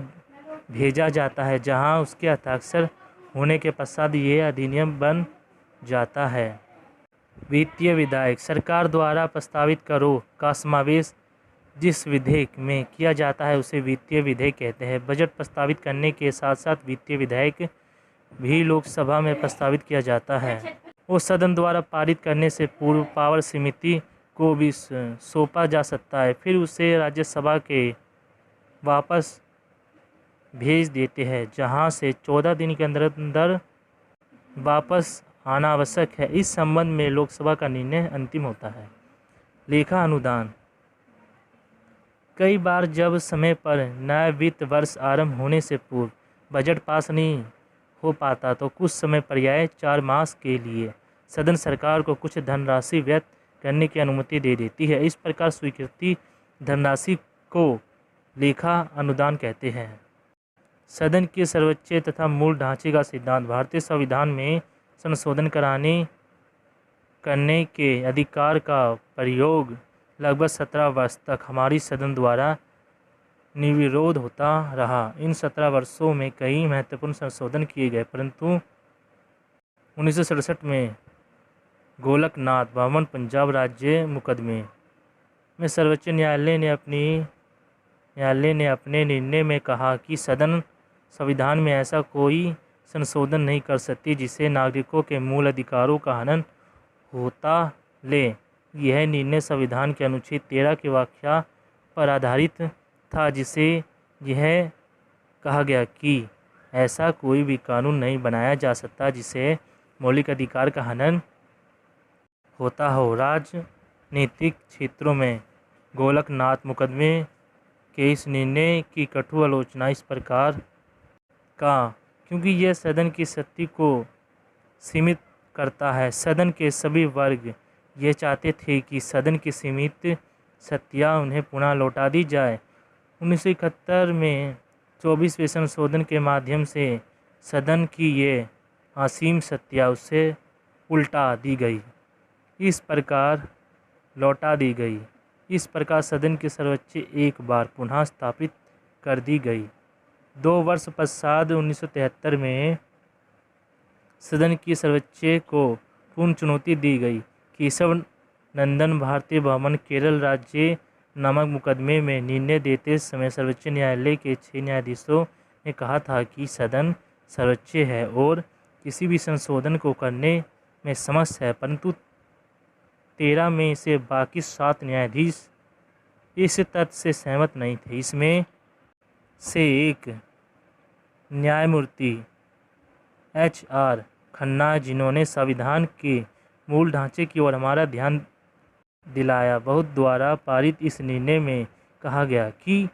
भेजा जाता है, जहां उसके हस्ताक्षर होने के पश्चात यह अधिनियम बन जाता है। वित्तीय विधेयक, सरकार द्वारा प्रस्तावित करों का समावेश जिस विधेयक में किया जाता है उसे वित्तीय विधेयक कहते हैं। बजट प्रस्तावित करने के साथ साथ वित्तीय विधेयक भी लोकसभा में प्रस्तावित किया जाता है और सदन द्वारा पारित करने से पूर्व पावर समिति को भी सौंपा जा सकता है, फिर उसे राज्यसभा के वापस भेज देते हैं, जहां से 14 दिन के अंदर वापस आना आवश्यक है। इस संबंध में लोकसभा का निर्णय अंतिम होता है। लेखा अनुदान, कई बार जब समय पर नया वित्त वर्ष आरंभ होने से पूर्व बजट पास नहीं हो पाता तो कुछ समय पर्याय 4 मास के लिए सदन सरकार को कुछ धनराशि व्यय करने की अनुमति दे देती है। इस प्रकार स्वीकृति धनराशि को लेखा अनुदान कहते हैं। सदन के सर्वोच्च तथा मूल ढांचे का सिद्धांत, भारतीय संविधान में संशोधन करने के अधिकार का प्रयोग लगभग 17 वर्ष तक हमारी सदन द्वारा निर्विरोध होता रहा। इन 17 वर्षों में कई महत्वपूर्ण संशोधन किए गए, परंतु 1967 में गोलकनाथ भवन पंजाब राज्य मुकदमे में सर्वोच्च न्यायालय ने अपने निर्णय में कहा कि सदन संविधान में ऐसा कोई संशोधन नहीं कर सकती जिससे नागरिकों के मूल अधिकारों का हनन होता ले। यह निर्णय संविधान के अनुच्छेद 13 की व्याख्या पर आधारित था, जिसे यह कहा गया कि ऐसा कोई भी कानून नहीं बनाया जा सकता जिससे मौलिक अधिकार का हनन होता हो। राजनीतिक क्षेत्रों में गोलकनाथ मुकदमे के इस निर्णय की कटु आलोचना इस प्रकार का, क्योंकि यह सदन की शक्ति को सीमित करता है। सदन के सभी वर्ग ये चाहते थे कि सदन की सीमित शक्तियाँ उन्हें पुनः लौटा दी जाए। 1971 में 24वें संशोधन के माध्यम से सदन की ये असीम शक्तियाँ उसे उल्टा दी गई, इस प्रकार लौटा दी गई। इस प्रकार सदन की सर्वोच्च एक बार पुनः स्थापित कर दी गई। 2 वर्ष पश्चात 1973 में सदन की सर्वोच्च को पूर्ण चुनौती दी गई। केशव नंदन भारतीय भवन केरल राज्य नामक मुकदमे में निर्णय देते समय सर्वोच्च न्यायालय के 6 न्यायाधीशों ने कहा था कि सदन सर्वोच्च है और किसी भी संशोधन को करने में समर्थ है, परंतु 13 में से बाकी 7 न्यायाधीश इस तथ्य से सहमत नहीं थे। इसमें से एक न्यायमूर्ति HR खन्ना, जिन्होंने संविधान के मूल ढांचे की ओर हमारा ध्यान दिलाया, बहुत द्वारा पारित इस निर्णय में कहा गया कि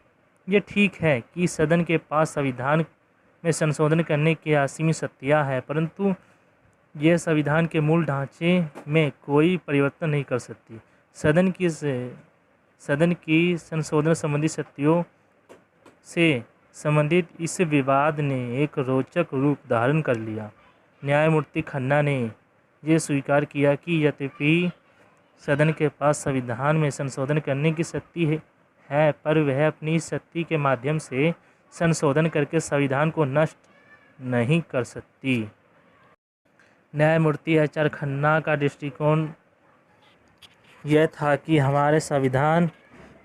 यह ठीक है कि सदन के पास संविधान में संशोधन करने की असीम शक्तियाँ हैं, परंतु यह संविधान के मूल ढांचे में कोई परिवर्तन नहीं कर सकती। सदन की संशोधन संबंधी शक्तियों से संबंधित इस विवाद ने एक रोचक रूप धारण कर लिया। न्यायमूर्ति खन्ना ने यह स्वीकार किया कि यद्यपि सदन के पास संविधान में संशोधन करने की शक्ति है, पर वह अपनी इस शक्ति के माध्यम से संशोधन करके संविधान को नष्ट नहीं कर सकती। न्यायमूर्ति HR खन्ना का दृष्टिकोण यह था कि हमारे संविधान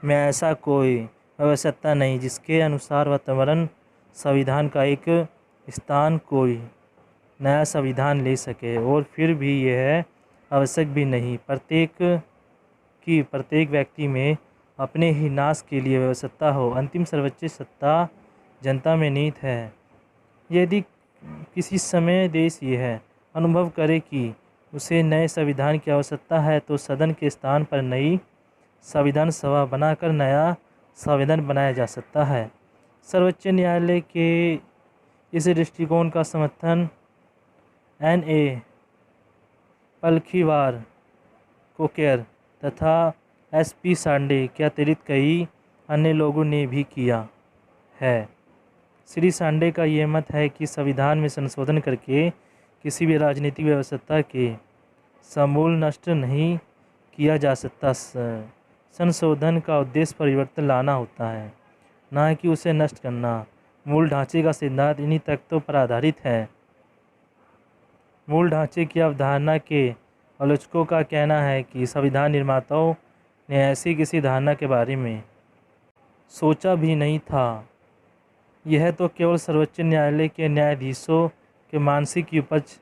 में ऐसा कोई आवश्यकता नहीं जिसके अनुसार वर्तमान संविधान का एक स्थान कोई नया संविधान ले सके, और फिर भी यह आवश्यक भी नहीं। प्रत्येक व्यक्ति में अपने ही नाश के लिए व्यवस्था हो। अंतिम सर्वोच्च सत्ता जनता में निहित है। यदि किसी समय देश यह अनुभव करे कि उसे नए संविधान की आवश्यकता है, तो सदन के स्थान पर नई संविधान सभा बनाकर नया संविधान बनाया जा सकता है। सर्वोच्च न्यायालय के इस दृष्टिकोण का समर्थन NA पलखीवार, कोकेर तथा SP सांडे के अतिरिक्त कई अन्य लोगों ने भी किया है। श्री सांडे का ये मत है कि संविधान में संशोधन करके किसी भी राजनीतिक व्यवस्था के समूल नष्ट नहीं किया जा सकता। संशोधन का उद्देश्य परिवर्तन लाना होता है, न कि उसे नष्ट करना। मूल ढांचे का सिद्धांत इन्हीं तथ्यों पर आधारित है। मूल ढांचे की अवधारणा के आलोचकों का कहना है कि संविधान निर्माताओं ने ऐसी किसी धारणा के बारे में सोचा भी नहीं था। यह तो केवल सर्वोच्च न्यायालय के न्यायाधीशों के मानसिक की उपज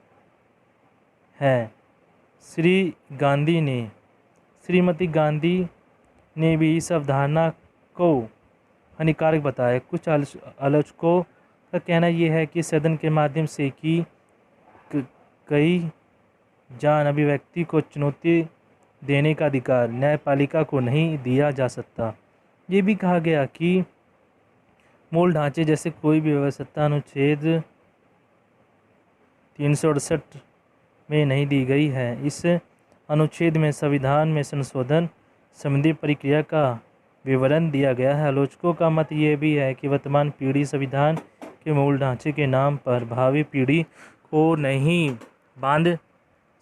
है। श्रीमती गांधी ने भी इस अवधारणा को हानिकारक बताया। कुछ आलोचकों का कहना यह है कि सदन के माध्यम से की कई जान अभिव्यक्ति को चुनौती देने का अधिकार न्यायपालिका को नहीं दिया जा सकता। ये भी कहा गया कि मूल ढांचे जैसे कोई भी व्यवस्था अनुच्छेद 368 में नहीं दी गई है। इस अनुच्छेद में संविधान में संशोधन संबंधी प्रक्रिया का विवरण दिया गया है। आलोचकों का मत ये भी है कि वर्तमान पीढ़ी संविधान के मूल ढांचे के नाम पर भावी पीढ़ी को नहीं बांध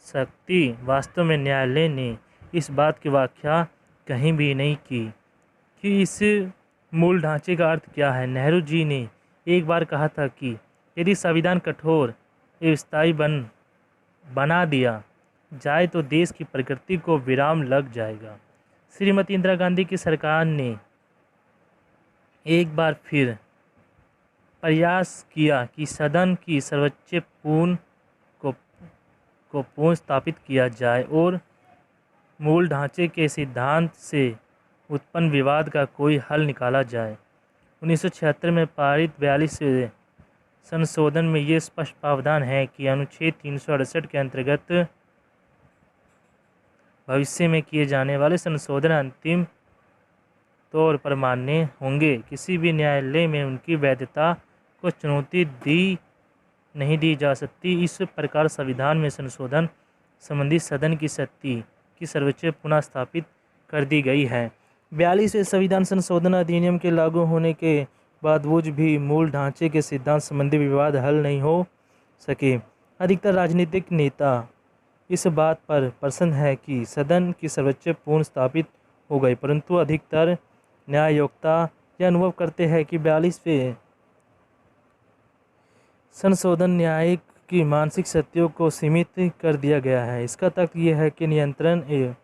सकती। वास्तव में न्यायालय ने इस बात की व्याख्या कहीं भी नहीं की कि इस मूल ढांचे का अर्थ क्या है। नेहरू जी ने एक बार कहा था कि यदि संविधान कठोर एवं स्थायी बना दिया जाए तो देश की प्रकृति को विराम लग जाएगा। श्रीमती इंदिरा गांधी की सरकार ने एक बार फिर प्रयास किया कि सदन की सर्वोच्च को पुनः स्थापित किया जाए और मूल ढांचे के सिद्धांत से उत्पन्न विवाद का कोई हल निकाला जाए। 1976 में पारित 42वें संशोधन में ये स्पष्ट प्रावधान है कि अनुच्छेद 368 के अंतर्गत भविष्य में किए जाने वाले संशोधन अंतिम तौर पर मान्य होंगे। किसी भी न्यायालय में उनकी वैधता को चुनौती नहीं दी जा सकती। इस प्रकार संविधान में संशोधन संबंधी सदन की शक्ति की सर्वोच्च पुनः स्थापित कर दी गई है। 42वें संविधान संशोधन अधिनियम के लागू होने के बावजूद भी मूल ढांचे के सिद्धांत संबंधी विवाद हल नहीं हो सके। अधिकतर राजनीतिक नेता इस बात पर प्रसन्न है कि सदन की सर्वोच्च पुनः स्थापित हो गई, परंतु अधिकतर न्याययोक्ता यह अनुभव करते हैं कि 42वें संशोधन न्यायिक की मानसिक शक्तियों को सीमित कर दिया गया है। इसका तर्क यह है कि नियंत्रण एवं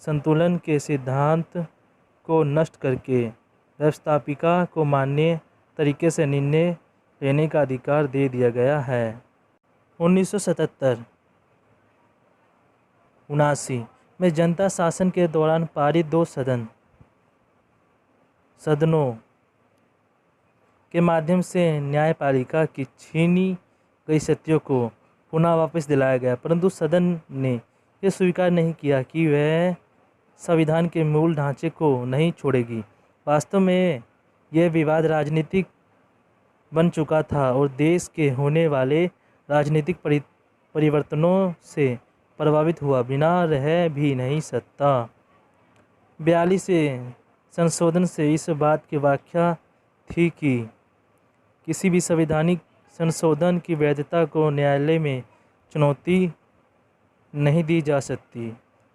संतुलन के सिद्धांत को नष्ट करके व्यवस्थापिका को मान्य तरीके से निर्णय लेने का अधिकार दे दिया गया है। 1977-79 में जनता शासन के दौरान पारित 2 सदनों के माध्यम से न्यायपालिका की छीनी गई शक्तियों को पुनः वापस दिलाया गया, परंतु सदन ने यह स्वीकार नहीं किया कि वह संविधान के मूल ढांचे को नहीं छोड़ेगी। वास्तव में यह विवाद राजनीतिक बन चुका था और देश के होने वाले राजनीतिक परिवर्तनों से प्रभावित हुआ बिना रह भी नहीं सकता। 42वें संशोधन से इस बात की व्याख्या थी कि किसी भी संवैधानिक संशोधन की वैधता को न्यायालय में चुनौती नहीं दी जा सकती।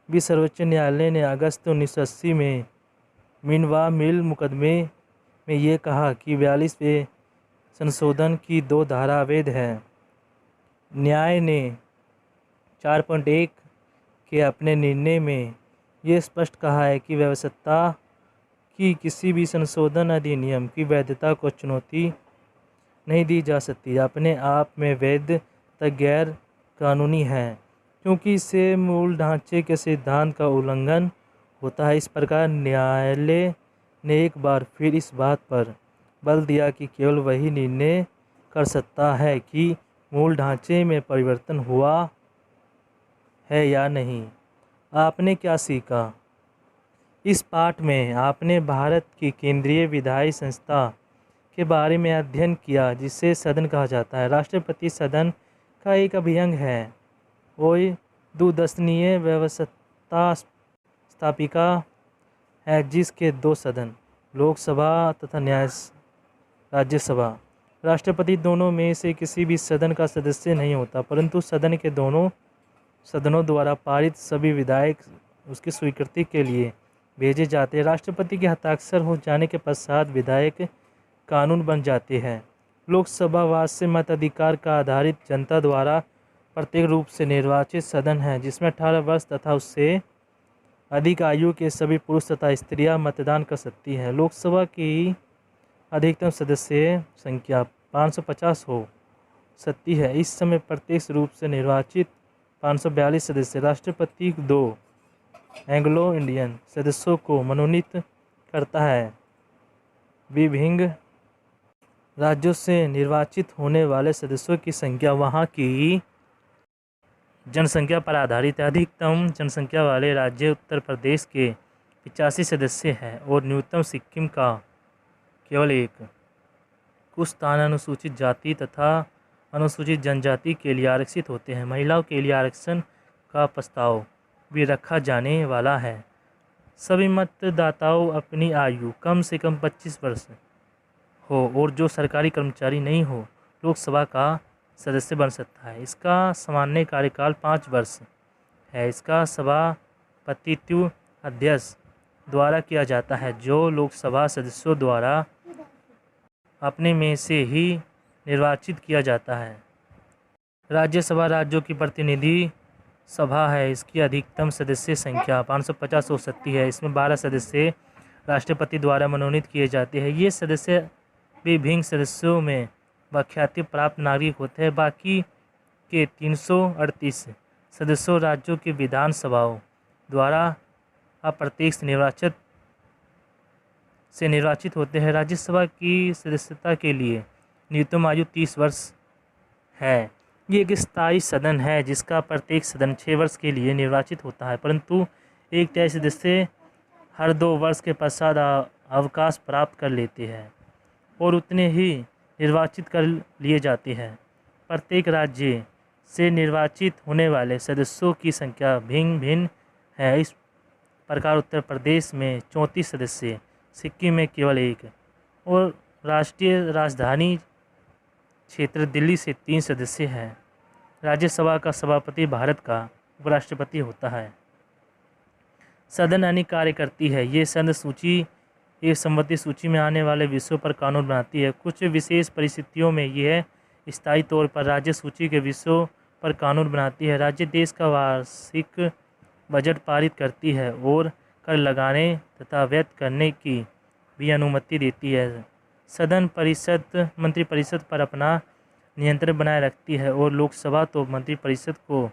भी सर्वोच्च न्यायालय ने अगस्त 1980 में मिनवा मिल मुकदमे में ये कहा कि 42वें संशोधन की 2 धारा अवैध है। न्याय ने 4.1 के अपने निर्णय में ये स्पष्ट कहा है कि व्यवस्था की किसी भी संशोधन अधिनियम की वैधता को चुनौती नहीं दी जा सकती, अपने आप में वैध तथा गैर कानूनी है, क्योंकि इससे मूल ढांचे के सिद्धांत का उल्लंघन होता है। इस प्रकार न्यायालय ने एक बार फिर इस बात पर बल दिया कि केवल वही निर्णय कर सकता है कि मूल ढांचे में परिवर्तन हुआ है या नहीं। आपने क्या सीखा? इस पाठ में आपने भारत की केंद्रीय विधायी संस्था के बारे में अध्ययन किया, जिसे सदन कहा जाता है। राष्ट्रपति सदन का एक अभिअंग है और द्विसदनीय व्यवस्था स्थापिका है, जिसके 2 सदन, लोकसभा तथा राज्यसभा। राष्ट्रपति दोनों में से किसी भी सदन का सदस्य नहीं होता, परंतु सदन के दोनों सदनों द्वारा पारित सभी विधेयक उसकी स्वीकृति के लिए भेजे जाते हैं। राष्ट्रपति के हस्ताक्षर हो जाने के पश्चात विधेयक कानून बन जाते हैं। लोकसभा वार्षिक मताधिकार का आधारित जनता द्वारा प्रत्येक रूप से निर्वाचित सदन है, जिसमें 18 वर्ष तथा उससे अधिक आयु के सभी पुरुष तथा स्त्रियां मतदान कर सकती हैं। लोकसभा की अधिकतम सदस्य संख्या 550 हो सकती है। इस समय प्रत्यक्ष रूप से निर्वाचित 542 सदस्य राष्ट्रपति 2 एंग्लो इंडियन सदस्यों को मनोनीत करता है। विभिन्न राज्यों से निर्वाचित होने वाले सदस्यों की संख्या वहां की जनसंख्या पर आधारित है। अधिकतम जनसंख्या वाले राज्य उत्तर प्रदेश के 85 सदस्य हैं और न्यूनतम सिक्किम का केवल 1। कुछ स्थान अनुसूचित जाति तथा अनुसूचित जनजाति के लिए आरक्षित होते हैं। महिलाओं के लिए आरक्षण का प्रस्ताव भी रखा जाने वाला है। सभी मतदाताओं अपनी आयु कम से कम 25 वर्ष हो और जो सरकारी कर्मचारी नहीं हो लोकसभा का सदस्य बन सकता है। इसका सामान्य कार्यकाल 5 वर्ष है। इसका सभापतित्व अध्यक्ष द्वारा किया जाता है, जो लोकसभा सदस्यों द्वारा अपने में से ही निर्वाचित किया जाता है। राज्यसभा राज्यों की प्रतिनिधि सभा है। इसकी अधिकतम सदस्य संख्या 550 हो सकती है। इसमें 12 सदस्य राष्ट्रपति द्वारा मनोनीत किए जाते हैं। ये सदस्य विभिन्न सदस्यों में व्याख्याति प्राप्त नागरिक होते हैं। बाकी के 338 सदस्यों राज्यों की विधानसभाओं द्वारा अप्रत्यक्ष निर्वाचित होते हैं। राज्यसभा की सदस्यता के लिए न्यूनतम आयु 30 वर्ष है। ये एक स्थायी सदन है जिसका प्रत्येक सदन 6 वर्ष के लिए निर्वाचित होता है, परंतु एक तय सदस्य हर 2 वर्ष के पश्चात अवकाश प्राप्त कर लेते हैं और उतने ही निर्वाचित कर लिए जाते हैं। प्रत्येक राज्य से निर्वाचित होने वाले सदस्यों की संख्या भिन्न भिन्न है। इस प्रकार उत्तर प्रदेश में 34 सदस्य, सिक्किम में केवल 1 और राष्ट्रीय राजधानी क्षेत्र दिल्ली से 3 सदस्य हैं। राज्यसभा का सभापति भारत का उपराष्ट्रपति होता है। सदन अनेक कार्य करती है। ये सदन सूची एक संबंधित सूची में आने वाले विषयों पर कानून बनाती है। कुछ विशेष परिस्थितियों में यह स्थायी तौर पर राज्य सूची के विषयों पर कानून बनाती है। राज्य देश का वार्षिक बजट पारित करती है और कर लगाने तथा व्यय करने की भी अनुमति देती है। सदन परिषद मंत्रिपरिषद पर अपना नियंत्रण बनाए रखती है और लोकसभा तो मंत्रिपरिषद को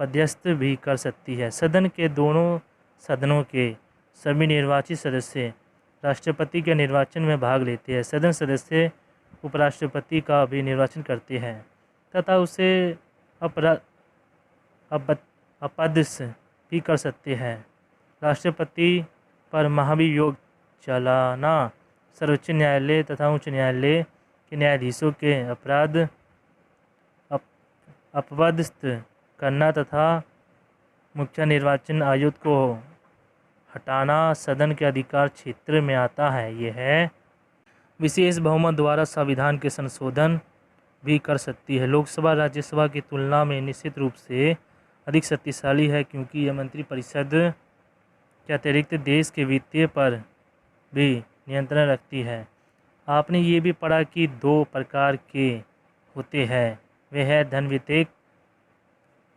पदस्थ भी कर सकती है। सदन के दोनों सदनों के सभी निर्वाचित सदस्य राष्ट्रपति के निर्वाचन में भाग लेते हैं। सदन सदस्य उपराष्ट्रपति का भी निर्वाचन करते हैं तथा उसे अपदस्थ भी कर सकते हैं। राष्ट्रपति पर महाभियोग चलाना सर्वोच्च न्यायालय तथा उच्च न्यायालय के न्यायाधीशों के अपदस्थ करना तथा मुख्य निर्वाचन आयुक्त को हटाना सदन के अधिकार क्षेत्र में आता है। यह विशेष बहुमत द्वारा संविधान के संशोधन भी कर सकती है। लोकसभा राज्यसभा की तुलना में निश्चित रूप से अधिक शक्तिशाली है, क्योंकि यह मंत्रिपरिषद के अतिरिक्त देश के वित्तीय पर भी नियंत्रण रखती है। आपने ये भी पढ़ा कि 2 प्रकार के होते हैं, वे है धन विधेयक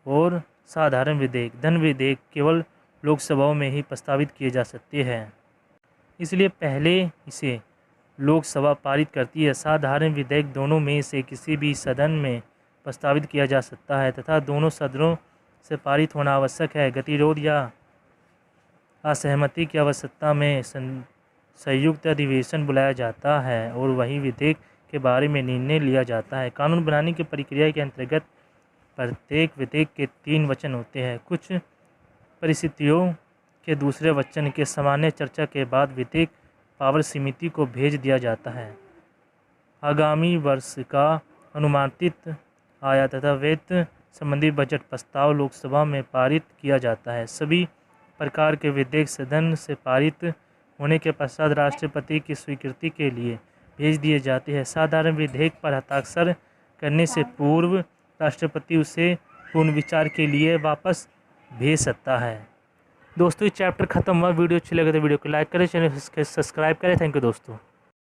और साधारण विधेयक। धन विधेयक केवल लोकसभाओं में ही प्रस्तावित किए जा सकते हैं, इसलिए पहले इसे लोकसभा पारित करती है। साधारण विधेयक दोनों में से किसी भी सदन में प्रस्तावित किया जा सकता है तथा दोनों सदनों से पारित होना आवश्यक है। गतिरोध या असहमति की आवश्यकता में संयुक्त अधिवेशन बुलाया जाता है और वही विधेयक के बारे में निर्णय लिया जाता है। कानून बनाने की प्रक्रिया के अंतर्गत प्रत्येक विधेयक के 3 वचन होते हैं। कुछ परिस्थितियों के दूसरे वचन के सामान्य चर्चा के बाद विधेयक पावर समिति को भेज दिया जाता है। आगामी वर्ष का अनुमानित आय तथा व्यय संबंधी बजट प्रस्ताव लोकसभा में पारित किया जाता है। सभी प्रकार के विधेयक सदन से पारित होने के पश्चात राष्ट्रपति की स्वीकृति के लिए भेज दिए जाते हैं। साधारण विधेयक पर हस्ताक्षर करने से पूर्व राष्ट्रपति उसे पुनर्विचार के लिए वापस भेज सकता है। दोस्तों, ये चैप्टर खत्म हुआ। वीडियो अच्छी लगे तो वीडियो को लाइक करें, चैनल को सब्सक्राइब करें। थैंक यू दोस्तों।